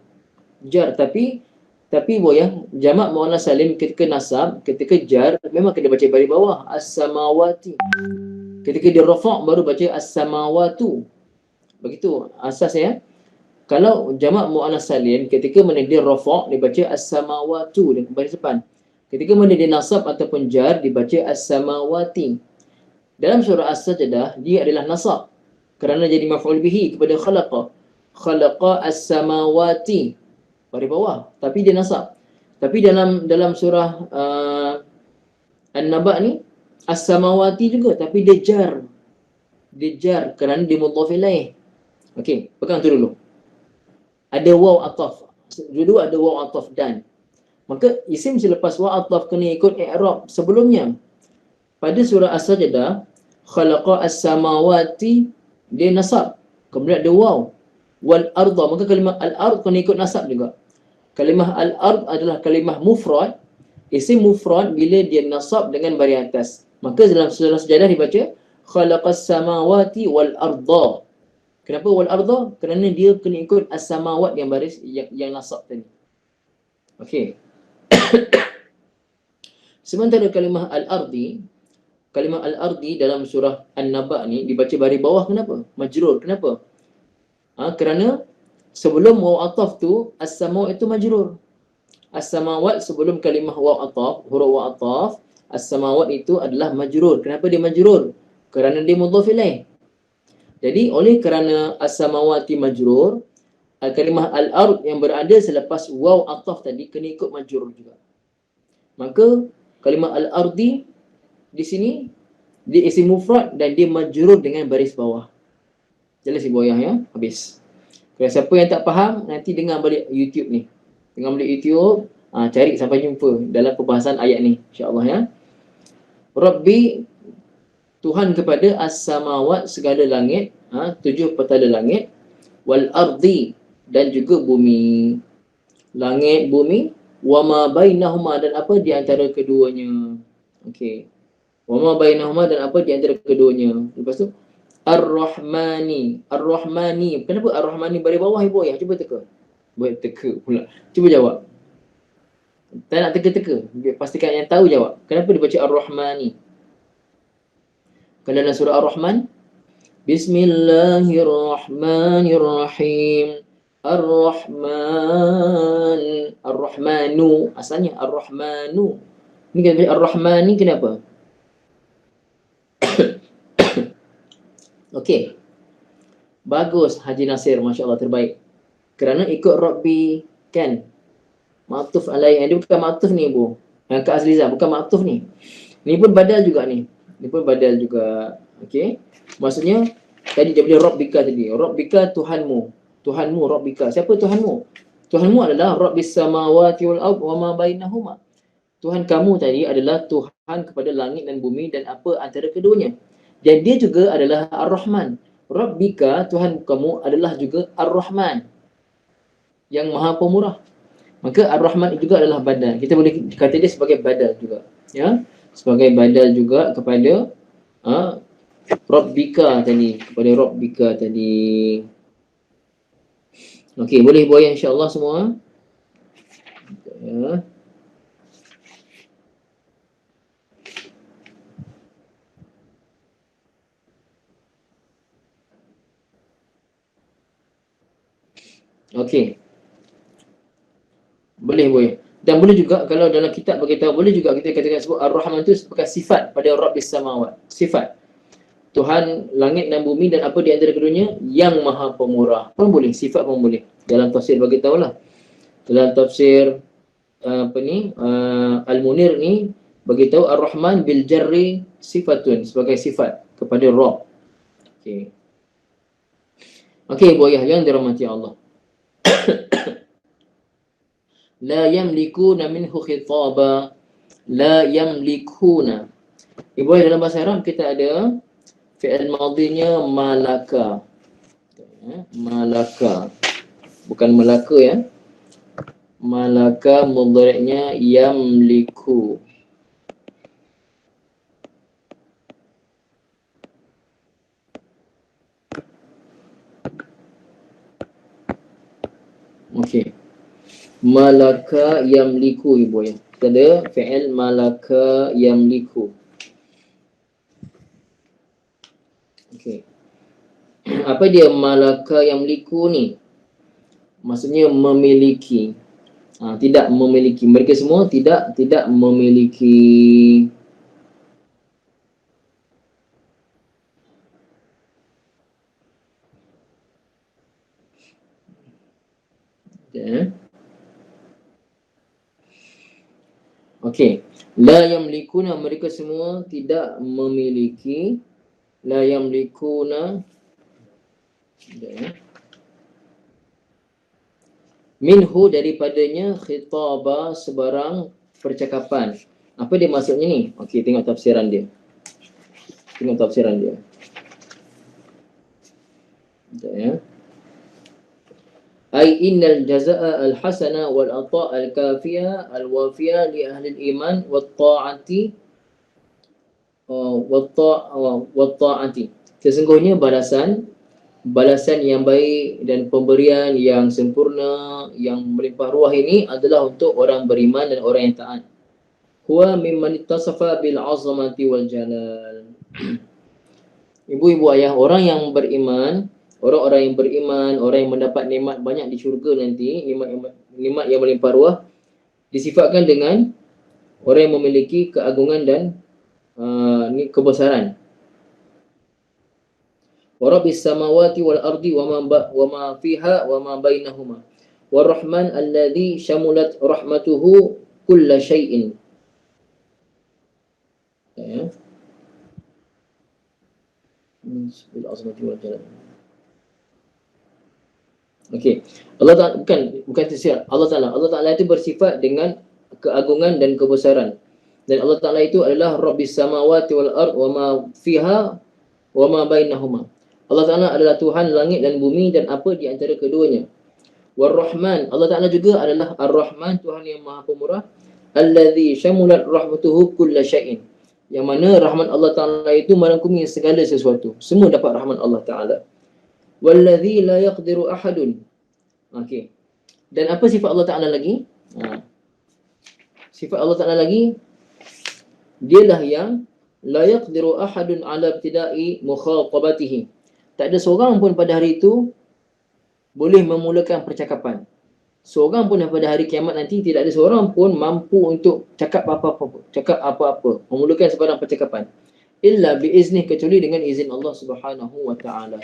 Tapi boyah jamak muannas salim ketika nasab, ketika jar memang kena baca baris bawah as-samawati. Ketika dia rafa' baru baca as-samawatu. Begitu asas ya. Kalau jamak muannas salim ketika mana dia rafa' dibaca as-samawatu dan baris depan. Ketika mana dia nasab ataupun jar dibaca as-samawati. Dalam surah As-Sajadah dia adalah nasab kerana jadi maf'ul bihi kepada khalaqa. Khalaqa as-samawati. Baris bawah, tapi dia nasab. Tapi dalam surah An-Naba ni as-samawati juga, tapi dia jar. Dia jar kerana dia mudhaf ilaih. Okey, pegang tu dulu. Ada waw ataf. Dua ada waw ataf dan. Maka isim selepas waw ataf kena ikut i'rab sebelumnya. Pada surah As-Sajadah, khalaqa as-samawati dia nasab. Kemudian ada waw. Wal arda, maka kalimah al-ard kena ikut nasab juga. Kalimah al-ard adalah kalimah mufrad. Isim mufrad bila dia nasab dengan baris atas. Maka dalam surah Sajadah dibaca khalaqas samawati wal arda. Kenapa wal arda? Kerana dia kena ikut as-samawat yang baris yang nasab tadi. Okey. Sementara kalimah al-ardi dalam surah An-Naba ni dibaca baris bawah, kenapa? Majrur. Kenapa? Kerana sebelum waw ataf tu as-samawat itu majrur. As-samawat sebelum kalimah waw ataf, huruf waw ataf, as-samawat itu adalah majrur. Kenapa dia majrur? Kerana dia mudhaf ilaih. Jadi oleh kerana as-samawati majrur, kalimah al-ard yang berada selepas waw ataf tadi kena ikut majrur juga. Maka kalimah al-ardi di sini dia isim mufrad dan dia majrur dengan baris bawah. Jelas ibu ayah ya? Habis. Kalau siapa yang tak faham, nanti dengar balik YouTube ni. Dengar balik YouTube, Cari sampai jumpa dalam pembahasan ayat ni, insya-Allah ya. Rabbi, Tuhan kepada as-samawat, segala langit, 7 petala langit, wal ardi, dan juga bumi. Langit, bumi, wa ma bainahuma, dan apa di antara keduanya. Okey. Wa ma bainahuma, dan apa di antara keduanya. Lepas tu Ar-Rahmani. Ar-Rahmani. Kenapa Ar-Rahmani baris bawah ibu ayah? Cuba teka. Buat teka pula. Cuba jawab. Tak nak teka-teka. Pastikan yang tahu jawab. Kenapa dibaca Ar-Rahmani? Kalau dalam surah Ar-Rahman, Bismillahirrahmanirrahim. Ar-Rahman. Ar-Rahmanu. Asalnya Ar-Rahmanu. Ini kan Ar-Rahmani kenapa? Okey. Bagus Haji Nasir, Masya Allah, terbaik. Kerana ikut Rabbi kan. Ma'tuf alaih. Dia bukan ma'tuf ni ibu. Kak Azliza, bukan ma'tuf ni. Ni pun badal juga ni. Ni pun badal juga. Okey. Maksudnya tadi dia bila Rabbika tadi. Rabbika Tuhanmu. Tuhanmu Rabbika. Siapa Tuhanmu? Tuhanmu adalah Rabbis samawati wal ard wa ma bainahuma. Tuhan kamu tadi adalah Tuhan kepada langit dan bumi dan apa antara keduanya. Dan dia juga adalah Ar-Rahman. Rabbika, Tuhan kamu adalah juga Ar-Rahman, yang Maha Pemurah. Maka Ar-Rahman juga adalah badal. Kita boleh kata dia sebagai badal juga. Ya, sebagai badal juga kepada Rabbika tadi, kepada Rabbika tadi. Okey, boleh buaya insya-Allah semua. Ya. Okey. Boleh boleh. Dan boleh juga kalau dalam kitab beritahu, boleh juga kita katakan sebut Ar-Rahman itu sebagai sifat pada Rabbis samawat. Sifat Tuhan langit dan bumi dan apa di antara keduanya, yang Maha Pemurah. Pun boleh, sifat pun boleh. Dalam tafsir bagi tahulah. Dalam tafsir Al-Munir ni bagi tahu Ar-Rahman bil jarri sifatun, sebagai sifat kepada Rabb. Okey. Okey, Bu Ayah yang dirahmati Allah. La yamlikuna minhu khitaba. La yamlikuna. Ibu Ayah, dalam bahasa Arab kita ada fi'il madhinya malaka. Malaka. Bukan melaka ya. Malaka mudhari'nya yamliku. Okey. Malaka yamliku ibu ya. Kita ada fi'il malaka yamliku. Okey. Apa dia malaka yamliku ni? Maksudnya memiliki. Tidak memiliki. Mereka semua tidak memiliki. Okay. Okey. La yamlikuna, mereka semua tidak memiliki. La yamlikuna. Minhu, daripadanya, khitaba, sebarang percakapan. Apa dia maksudnya ni? Okey, tengok tafsiran dia. Tengok tafsiran dia. Sekejap ya. Ai innal jazaa'a al-hasana wal ata' al-kafiya al-wafiya li ahli al-iman wat ta'ati wat ta'ati. Sesungguhnya balasan yang baik dan pemberian yang sempurna, yang melimpah ruah ini adalah untuk orang beriman dan orang yang taat. Huwa mimman ittasafa bil 'azamati wal jalal. Ibu-ibu ayah, orang yang beriman, orang-orang yang beriman, orang yang mendapat nikmat banyak di syurga nanti, nikmat yang melimpah ruah, disifatkan dengan orang yang memiliki keagungan dan kebesaran. Wa rabbis samawati wal ardi wa ma fiha wa ma bainahuma. War-Rahman alladhi syamulat rahmatuhu kulla syai'in. Ya. Bil azmati wal jalal. Okey. Allah Ta'ala bukan tersiap. Allah Ta'ala itu bersifat dengan keagungan dan kebesaran. Dan Allah Ta'ala itu adalah Rabbis samawati wal ard wa ma fiha wa ma bainahuma. Allah Ta'ala adalah Tuhan langit dan bumi dan apa di antara keduanya. War-Rahman, Allah Ta'ala juga adalah Ar-Rahman, Tuhan yang Maha Pemurah. Allazi syamulat rahmatuhu kulla syai'in. Yang mana rahmat Allah Ta'ala itu merangkumi segala sesuatu. Semua dapat rahmat Allah Ta'ala. Wallazi la yaqdiru ahadun. Okey. Dan apa sifat Allah Ta'ala lagi? Sifat Allah Ta'ala lagi, dialah yang la yaqdiru ahadun ala ibtida'i mukhatabatihi. Tak ada seorang pun pada hari itu boleh memulakan percakapan. Seorang pun pada hari kiamat nanti tidak ada seorang pun mampu untuk cakap apa-apa, memulakan sebarang percakapan. Illa biiznih, kecuali dengan izin Allah Subhanahu wa taala.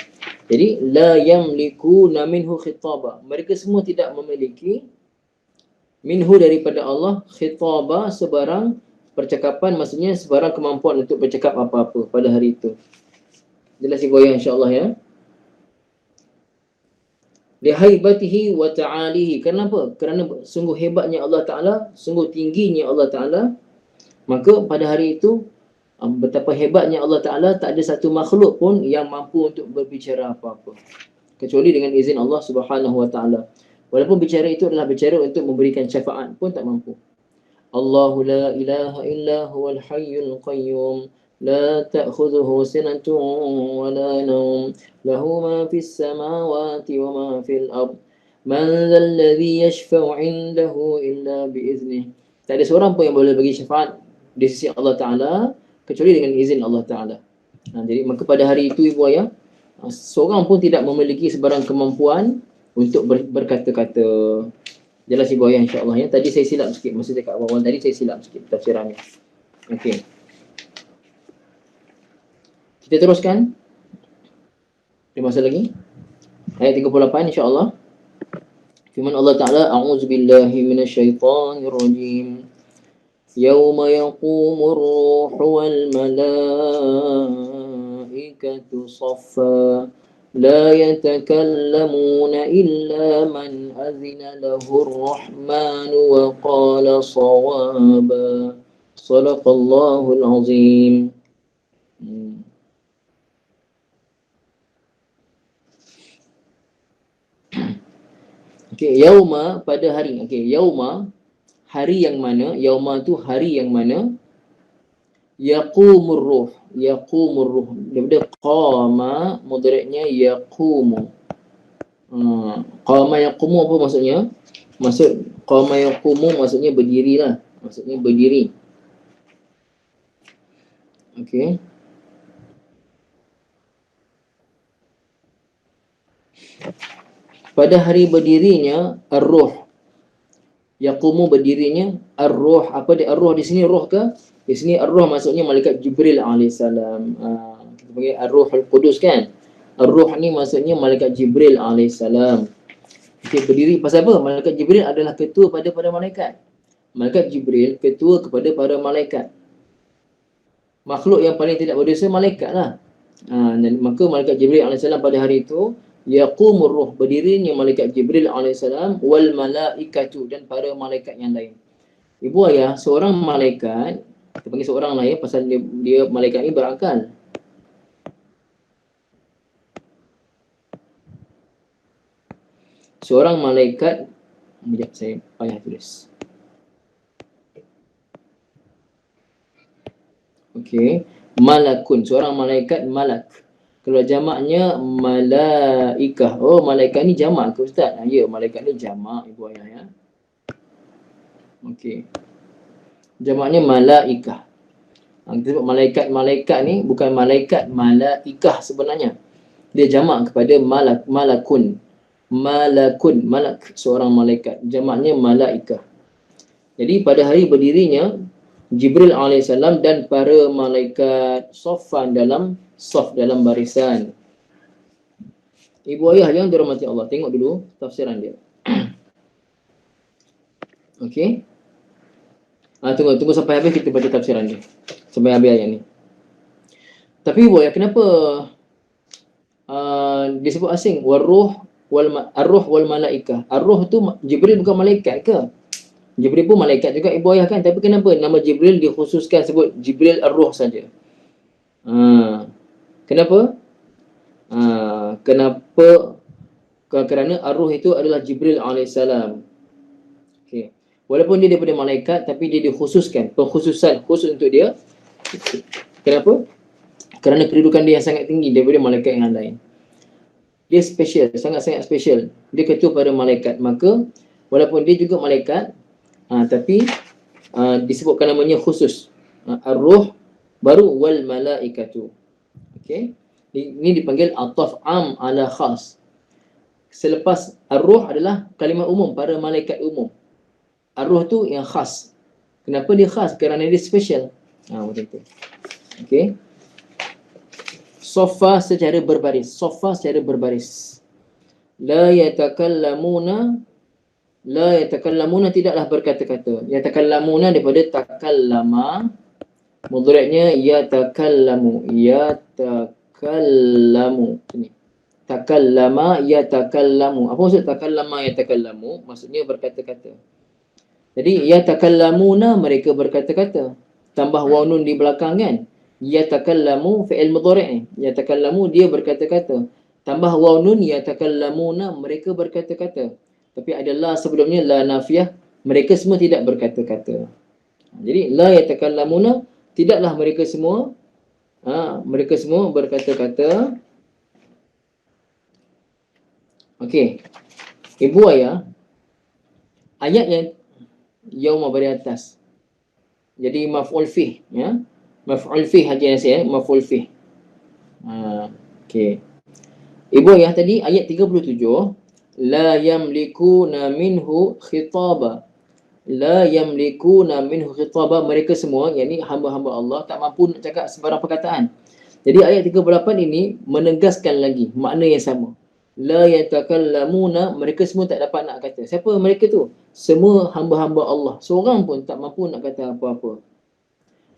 Jadi la yamlikuna minhu khitaba. Mereka semua tidak memiliki minhu daripada Allah khitaba, sebarang percakapan, maksudnya sebarang kemampuan untuk bercakap apa-apa pada hari itu. Jelas ibu ayah insya-Allah ya. Lihaibatihi wa ta'alihi. Kenapa? Kerana sungguh hebatnya Allah Ta'ala, sungguh tingginya Allah Ta'ala. Maka pada hari itu, betapa hebatnya Allah Ta'ala, tak ada satu makhluk pun yang mampu untuk berbicara apa-apa, kecuali dengan izin Allah Subhanahu wa Ta'ala. Walaupun bicara itu adalah bicara untuk memberikan syafaat pun tak mampu. Allahu la ilaha illa huwal hayyul qayyum. لا تأخذه سنة ولا نوم له ما في السماوات وما في الأرض من ذا الذي يشفع عنده إلا بإذنه. Tak ada seorang pun yang boleh bagi syafaat di sisi Allah Ta'ala kecuali dengan izin Allah Ta'ala. Jadi maka pada hari itu ibu ayah, seorang pun tidak memiliki sebarang kemampuan untuk berkata-kata. Jelas ibu ayah insya-Allah ya. Tadi saya silap sikit masa dekat awal tadi, saya silap sikit tafsirannya. Okey. Kita teruskan. Ada masa lagi? Ayat 38 insya-Allah. Firman Allah Ta'ala, a'udzubillahi minasyaitonir rajim. Yauma yaqumur ruhu wal malaikatu saffa. La yatakallamuna illa man azina lahur rahmanu wa qala sawaba. Sadaqallahul azim. Okey, yauma pada hari. Okey, yauma hari yang mana, yauma tu hari yang mana yaqumur ruh, yaqumur ruh. Daripada qama, mudhari'nya yaqumu. Qama yaqumu apa maksudnya? Maksud qama yaqumu maksudnya berdirilah, maksudnya berdiri. Okey. Pada hari berdirinya ar-ruh. Yaqumu berdirinya ar-ruh. Apa dia ar-ruh di sini, ruh ke? Di sini ar-ruh maksudnya malaikat Jibril alaihissalam. Kita panggil ar-ruhul qudus kan? Ar-ruh ni maksudnya malaikat Jibril alaihissalam. Okey, berdiri pasal apa? Malaikat Jibril adalah ketua pada para malaikat. Malaikat Jibril ketua kepada para malaikat. Makhluk yang paling tidak berdosa malaikat lah. Dan maka malaikat Jibril alaihissalam pada hari itu yaqumur ruh, berdirinya malaikat Jibril alaihissalam wal malaikatu, dan para malaikat yang lain. Ibu ayah, seorang malaikat, kita panggil seorang lah ya, pasal dia malaikat ni berakal. Seorang malaikat, sekejap saya payah tulis. Okey, malakun, seorang malaikat malak. Kalau jamaknya malaikah. Oh, malaikat ni jamak ke Ustaz? Ya, malaikat ni jamak ibu ayah ya. Okey. Jamaknya malaikah. Kita sebut malaikat ni bukan malaikat malaikah sebenarnya. Dia jamak kepada malakun. Malak, seorang malaikat. Jamaknya malaikah. Jadi pada hari berdirinya Jibril alaihissalam dan para malaikat saffan, dalam saf, dalam barisan. Ibu ayah yang dirahmati Allah, tengok dulu tafsiran dia. Okey. Tunggu sampai habis kita baca tafsiran dia. Sampai habis ayat ni. Tapi ibu ayah, kenapa disebut asing? Waruh ar-ruh wal malaikah. Ar-ruh tu Jibril bukan malaikat ke? Jibril pun malaikat juga ibu ayah kan, tapi kenapa nama Jibril dikhususkan sebut Jibril ar-ruh saja? Kenapa? Kenapa? Kerana ar-ruh itu adalah Jibril alaihissalam. Okay. Walaupun dia daripada malaikat, tapi dia dikhususkan, pengkhususan khusus untuk dia. Kenapa? Kerana kedudukan dia yang sangat tinggi daripada malaikat yang lain. Dia special, sangat-sangat special. Dia ketua pada malaikat. Maka walaupun dia juga malaikat, tapi disebutkan namanya khusus. Ar-ruh baru wal malaikatu. Okey. Ini dipanggil ataf am ala khas. Selepas ar-ruh adalah kalimah umum para malaikat umum. Ar-ruh tu yang khas. Kenapa dia khas? Kerana dia special. Macam tu. Okey. Sofa secara berbaris. Sofa secara berbaris. La yatakallamuna tidaklah berkata-kata. Yatakallamuna daripada takallama. Mudhari'nya yatakallamu. Yatakallamu. Ini. Takallama yatakallamu. Apa maksud takallama yatakallamu? Maksudnya berkata-kata. Jadi yatakallamuna mereka berkata-kata. Tambah waw nun di belakang kan? Yatakallamu fi'il mudhari'. Yatakallamu dia berkata-kata. Tambah waw nun yatakallamuna mereka berkata-kata. Tapi ada la sebelumnya, la nafiyah, mereka semua tidak berkata-kata. Jadi la yatakallamuna tidaklah mereka semua berkata-kata. Okey. Ibu ayah, ayat yang yauma bari atas. Jadi maf'ul fih, ya. Maf'ul fih haji nasi, maf'ul fih. Okey. Ibu ayah tadi ayat 37, la yamlikuna minhu khitaba. La yamlikuna minhu khitaba, mereka semua, yakni hamba-hamba Allah tak mampu nak cakap sebarang perkataan. Jadi ayat 38 ini menegaskan lagi makna yang sama. La yatakallamuna, mereka semua tak dapat nak kata. Siapa mereka tu? Semua hamba-hamba Allah. Seorang pun tak mampu nak kata apa-apa.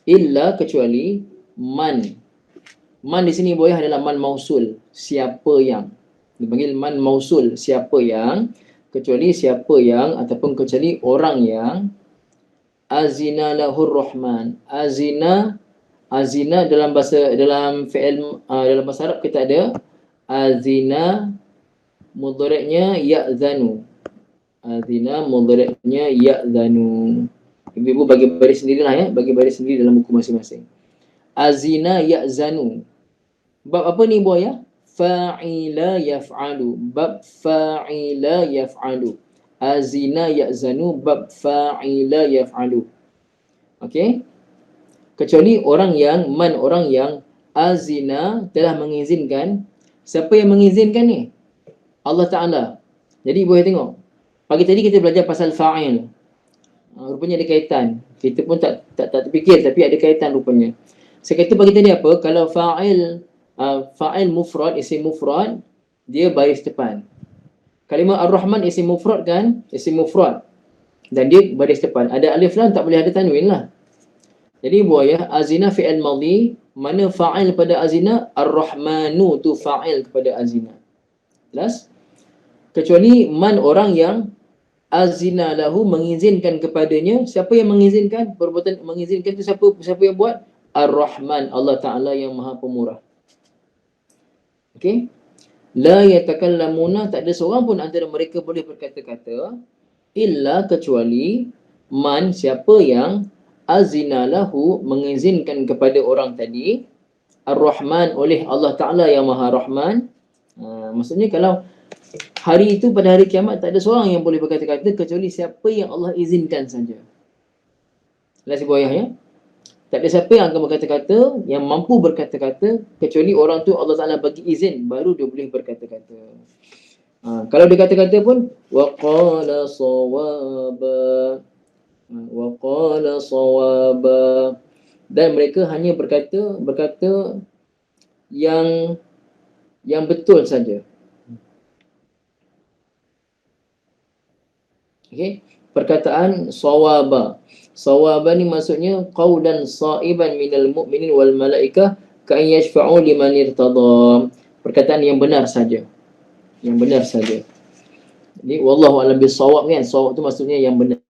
Illa kecuali man. Man di sini boyah adalah man mausul. Siapa yang. Dipanggil man mausul. Siapa yang. Kecuali siapa yang. Ataupun kecuali orang yang. Azina lahur rahman. Azina dalam bahasa, dalam fi'il, dalam bahasa Arab kita ada. Azina mudhari'nya ya'zanu. Azina mudhari'nya ya'zanu. Ibu-ibu bagi baris sendirilah ya, bagi baris sendiri dalam buku masing-masing. Azina ya'zanu. Bab apa ni ibu ya? Fa'ila yaf'alu. Bab fa'ila yaf'alu. Azina ya'zanu bab fa'ila yaf'alu. Okey? Kecuali orang yang azina telah mengizinkan. Siapa yang mengizinkan ni? Allah Ta'ala. Jadi boleh tengok. Pagi tadi kita belajar pasal fa'il. Rupanya ada kaitan. Kita pun tak terfikir, tapi ada kaitan rupanya. Saya kata pagi tadi apa? Kalau fa'il mufrad, isim mufrad, dia baris depan. Kalimah Ar-Rahman isim mufrad kan? Isim mufrad. Dan dia baris depan. Ada alif lam, tak boleh ada tanwin lah. Jadi buaya, azina fi'il madhi, mana fa'il pada azina? Ar-Rahmanu tu fa'il kepada azina. Jelas? Kecuali man orang yang azina lahu mengizinkan kepadanya. Siapa yang mengizinkan? Perbuatan mengizinkan itu siapa yang buat? Ar-Rahman, Allah Ta'ala yang Maha Pemurah. Okey. La yatakallamuna, tak ada seorang pun antara mereka boleh berkata-kata illa kecuali man, siapa yang azina lahu mengizinkan kepada orang tadi, Ar-Rahman, oleh Allah Ta'ala yang Maha Rahman. Maksudnya kalau hari itu pada hari kiamat tak ada seorang yang boleh berkata-kata kecuali siapa yang Allah izinkan saja. Jelas ibu ayah ya? Tak ada siapa yang akan berkata-kata, yang mampu berkata-kata kecuali orang tu Allah Ta'ala bagi izin baru dia boleh berkata-kata. Kalau dia kata-kata pun waqala sawaba, waqala sawaba, dan mereka hanya berkata yang betul saja. Okey, perkataan sawaba. Sawaba ni maksudnya qaulan saiban minal mu'minin wal malaikah ka yashfa'u liman irtada. Perkataan yang benar saja. yang benar saja. Jadi wallahu a'lam bissawab kan, sawab tu maksudnya yang benar.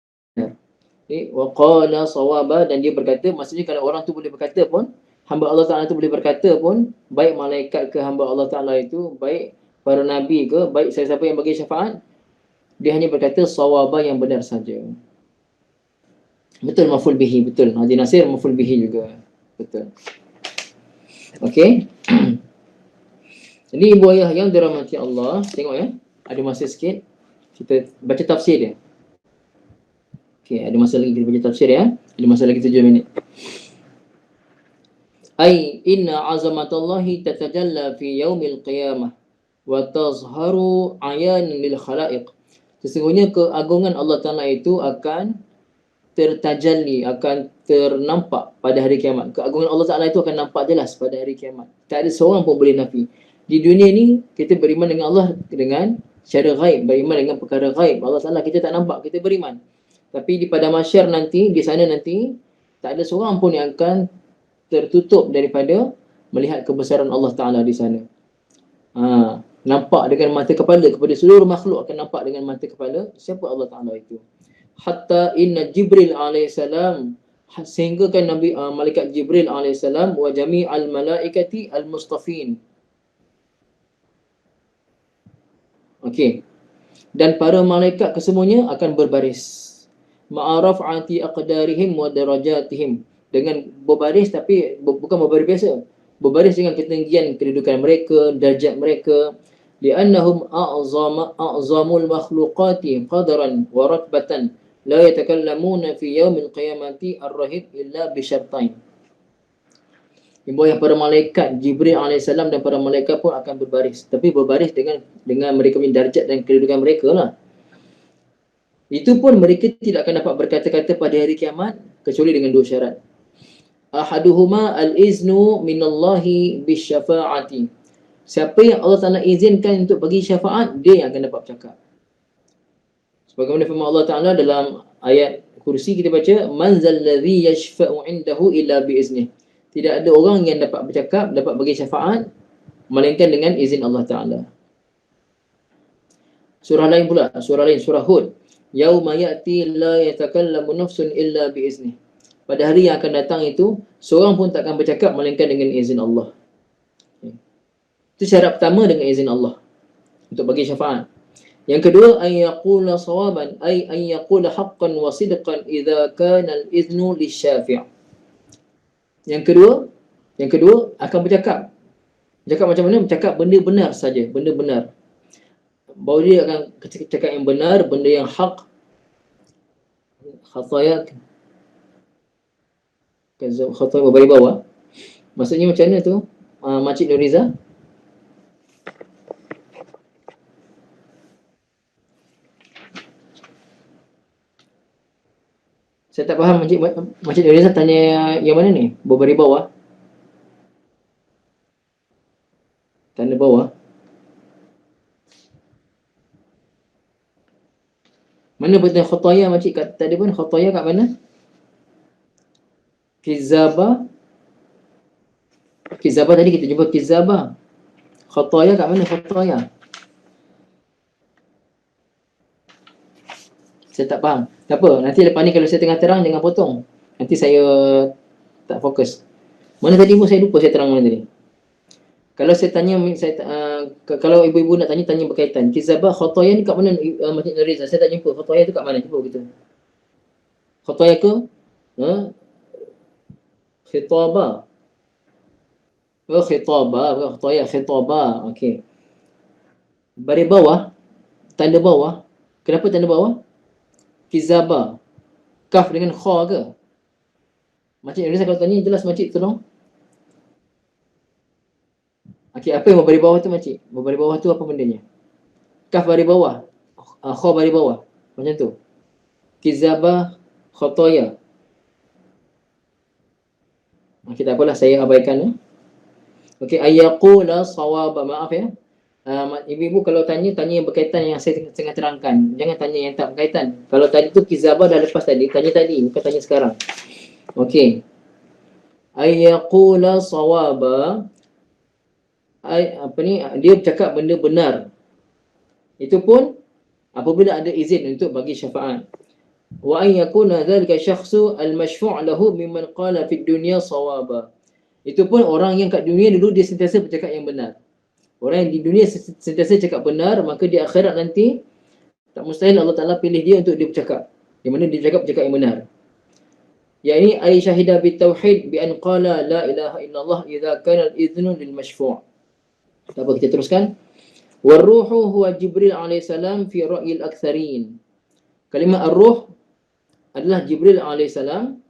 Okay. Wa qala sawaba, dan dia berkata, maksudnya kalau orang tu boleh berkata pun, hamba Allah Ta'ala tu boleh berkata pun, baik malaikat ke hamba Allah Ta'ala itu, baik para nabi ke, baik siapa yang bagi syafaat, dia hanya berkata sawaba yang benar saja. Betul maf'ul bihi, betul. Haji Nasir maf'ul bihi juga. Betul. Okey. Jadi ibu ayah yang dirahmati Allah, tengok ya, ada masa sikit kita baca tafsir dia. Okey, ada masa lagi kita baca tafsir ya. Ada masa lagi 7 minit. Ai inna azamatallahi tatajalla fi yaumil qiyamah wa tazharu ayan lil khalaiq. Sesungguhnya keagungan Allah Ta'ala itu akan tertajalli, akan ternampak pada hari kiamat. Keagungan Allah Ta'ala itu akan nampak jelas pada hari kiamat. Tak ada seorang pun boleh nafi. Di dunia ni, kita beriman dengan Allah dengan secara ghaib, beriman dengan perkara ghaib. Allah Ta'ala kita tak nampak, kita beriman. Tapi di pada mahsyar nanti, di sana nanti, tak ada seorang pun yang akan tertutup daripada melihat kebesaran Allah Ta'ala di sana. Nampak dengan mata kepala, kepada seluruh makhluk akan nampak dengan mata kepala siapa Allah Ta'ala itu. Hatta inna Jibril alaihissalam, sehingga kan Nabi malaikat Jibril alaihissalam wa jami'al malaikati al-mustafin. Okey. Dan para malaikat kesemuanya akan berbaris. Ma'araf'ati aqdarihim wa darajatihim. Dengan berbaris, tapi bukan berbaris biasa. Berbaris dengan ketinggian kedudukan mereka, darjat mereka. Li'annahum a'zamul makhluqati qadaran wa ratbatan. La yatakallamuna fi yaumil qiyamati ar-rahib illa bi syartain. Ibu yang para malaikat Jibril alaihissalam dan para malaikat pun akan berbaris, tapi berbaris dengan mereka punya darjat dan kedudukan mereka lah. Itu pun mereka tidak akan dapat berkata-kata pada hari kiamat kecuali dengan 2 syarat. Ahaduhuma al-iznu minallahi bisyafa'ati. Siapa yang Allah Ta'ala izinkan untuk bagi syafaat, dia yang akan dapat bercakap. Sebagaimana firman Allah Ta'ala dalam ayat kursi kita baca, man zalladhi yashfa'u indahu illa biiznih. Tidak ada orang yang dapat bercakap, dapat bagi syafaat melainkan dengan izin Allah Ta'ala. Surah lain pula, surah Hud. Yauma ya'ti la yatakallamu nafsun illa biiznih. Pada hari yang akan datang itu, seorang pun tak akan bercakap melainkan dengan izin Allah. Itu syarat pertama, dengan izin Allah untuk bagi syafaat. Yang kedua, ay yaqula sawaban, ay yaqula haqqan wa sidqan idza kana al-iznu lisyafi'. Yang kedua akan bercakap. Bercakap macam mana? Bercakap benda benar saja, benda benar. Bahawa dia akan cakap yang benar, benda yang hak. Khataya berbalik bawah. Maksudnya macam mana tu? Makcik Nuriza? Saya tak faham, Makcik Nuriza tanya yang mana ni? Berbalik bawah? Tanda bawah? Mana betul khataya, makcik? Tadi pun khataya kat mana? Kizaba tadi kita jumpa kizaba. Khataya kat mana khataya? Saya tak faham. Tak apa, nanti lepas ni kalau saya tengah terang jangan potong. Nanti saya tak fokus. Mana tadi pun saya lupa saya terang mana tadi. Kalau saya tanya, kalau ibu-ibu nak tanya berkaitan. Kizaba khataya ni kat mana Makcik Nuriza? Saya tak jumpa. Khataya tu kat mana? Cuba kita. Khataya ke? Khitaba. Khitaba, khataya, khitaba. Okey. Baris bawah, tanda bawah. Kenapa tanda bawah? Kizaba. Kaf dengan kha ke? Makcik Nuriza kalau tanya jelas makcik tolong. Okey, apa yang baris bawah tu makcik? Baris bawah tu apa bendanya? Kaf baris bawah, kha baris bawah. Macam tu. Kizaba, khataya. Okey, tak apalah, saya abaikan. Okey, ayyaqula sawaba. Maaf ya. Ibu-ibu kalau tanya yang berkaitan yang saya tengah terangkan. Jangan tanya yang tak berkaitan. Kalau tadi tu kizaba dah lepas tadi, tanya tadi, bukan tanya sekarang. Okey. Ayyaqula sawaba. Dia bercakap benda benar. Itu pun apabila ada izin untuk bagi syafaat. Wa an yakuna dhalika syakhsu al-mashfu' lahu mimman qala fid dunya sawaba. Itu pun orang yang kat dunia dulu dia sentiasa bercakap yang benar. Orang yang di dunia sentiasa cakap benar, maka di akhirat nanti tak mustahil Allah Ta'ala pilih dia untuk dia bercakap. Di mana dia bercakap yang benar. Yani ay syahida bitauhid bi an qala la ilaha illallah idza kana al-idhnu lil mashfu'. Apa kita teruskan? Warruhu huwa Jibril alaihissalam fi ra'yil aktsarin. Kalimah ar-ruh adalah Jibril alaihissalam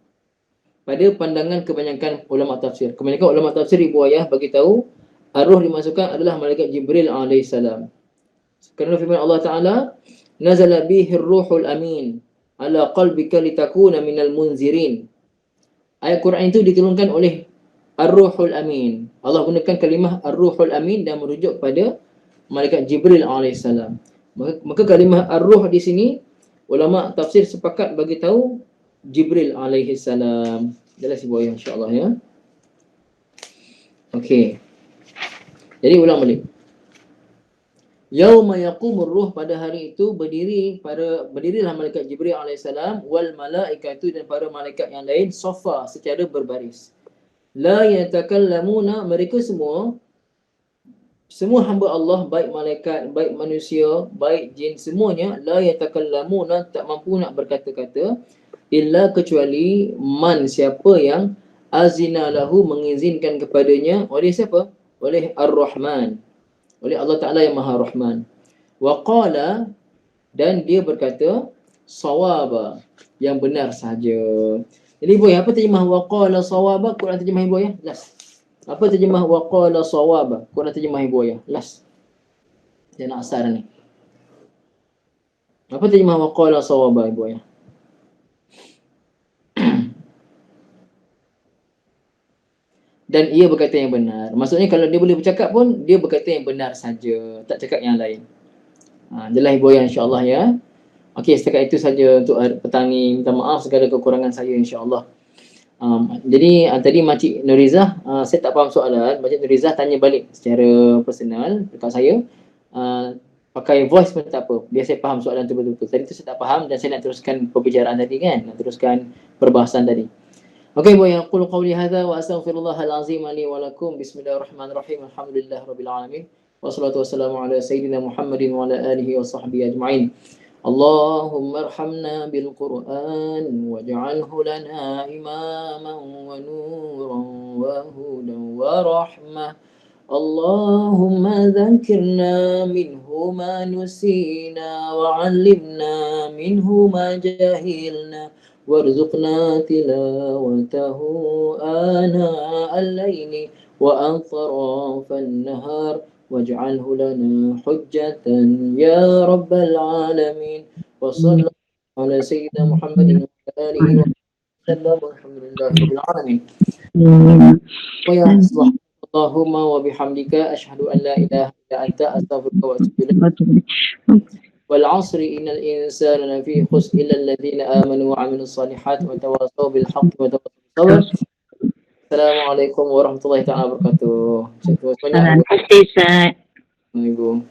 pada pandangan kebanyakan ulama tafsir. Kebanyakan ulama tafsir Ibu Ayah bagi tahu ar-ruh dimaksudkan adalah malaikat Jibril alaihissalam. Kerana firman Allah Taala, "Nazala bihi ar-ruhul amin ala qalbika litakuna minal munzirin." Ayat Quran itu diturunkan oleh ar-ruhul amin. Allah gunakan kalimah ar-ruhul amin dan merujuk pada malaikat Jibril alaihissalam. Maka kalimah ar-ruh di sini ulama tafsir sepakat bagi tahu Jibril alaihissalam. Jelas Ibu Ayah insya-Allah ya. Okey. Jadi ulang balik. Yauma yaqumur ruh, pada hari itu berdirilah malaikat Jibril alaihissalam wal malaikatu, dan para malaikat yang lain sofa, secara berbaris. La yatakallamuna, mereka semua hamba Allah, baik malaikat, baik manusia, baik jin, semuanya la yatakallamuna, tak mampu nak berkata-kata, illa, kecuali man, siapa yang azina lahu, mengizinkan kepadanya, oleh siapa? Oleh Ar-Rahman, oleh Allah Ta'ala yang Maha Rahman. Wa qala, dan dia berkata, sawaba, yang benar saja. Jadi Ibu Ayah, apa terjemah wa qala sawaba? Quran terjemah Ibu Ayah? Last. Apa terjemah wa qala sawaba? Quran terjemah Ibu Ayah? Last. Dia nak asar ni. Apa terjemah wa qala sawaba Ibu Ayah? Dan ia berkata yang benar. Maksudnya kalau dia boleh bercakap pun, dia berkata yang benar saja, tak cakap yang lain. Jelas Ibu Ayah insya-Allah ya. Okey, setakat itu saja untuk petang ni. Minta maaf segala kekurangan saya insya-Allah. Jadi tadi Makcik Nurizah, saya tak faham soalan. Makcik Nurizah tanya balik secara personal dekat saya. Pakai voice pun tak apa, biar saya faham soalan tu betul-betul. Tadi tu saya tak faham dan saya nak teruskan perbicaraan tadi kan, nak teruskan perbahasan tadi. Okey, Bu, yang aqulu qawli hadza wa astaghfirullahal azim li wa lakum. Bismillahirrahmanirrahim. Alhamdulillahirabbil alamin. Wassalatu wassalamu ala sayyidina Muhammadin wa ala alihi wa sahbihi ajma'in. Allahumma arhamna bil Qur'an waj'alhu lana imaman wa nuran wa hudan wa rahmah. Allahumma dhakkirna minhu ma nusina wa 'allimna minhu ma jahilna warzuqna tilawatahu ana al-laili wa atrafan nahar waj'alhu lana hujjatan ya rabbal alamin. Wa sallallahu ala sayyidina Muhammadin wa alihi wa sallam. Alhamdulillahirabbil alamin. Wa ya Allahumma wa bihamdika asyhadu an la ilaha illa anta astaghfiruka wa atubu ilaik. Wal 'asri innal insana lafi khusr illa alladhina amanu wa 'amilus salihati wa tawassaw bil haqqi wa tawassaw bis sabr. Assalamualaikum warahmatullahi taala wabarakatuh. Terima kasih Ustaz. Ibu.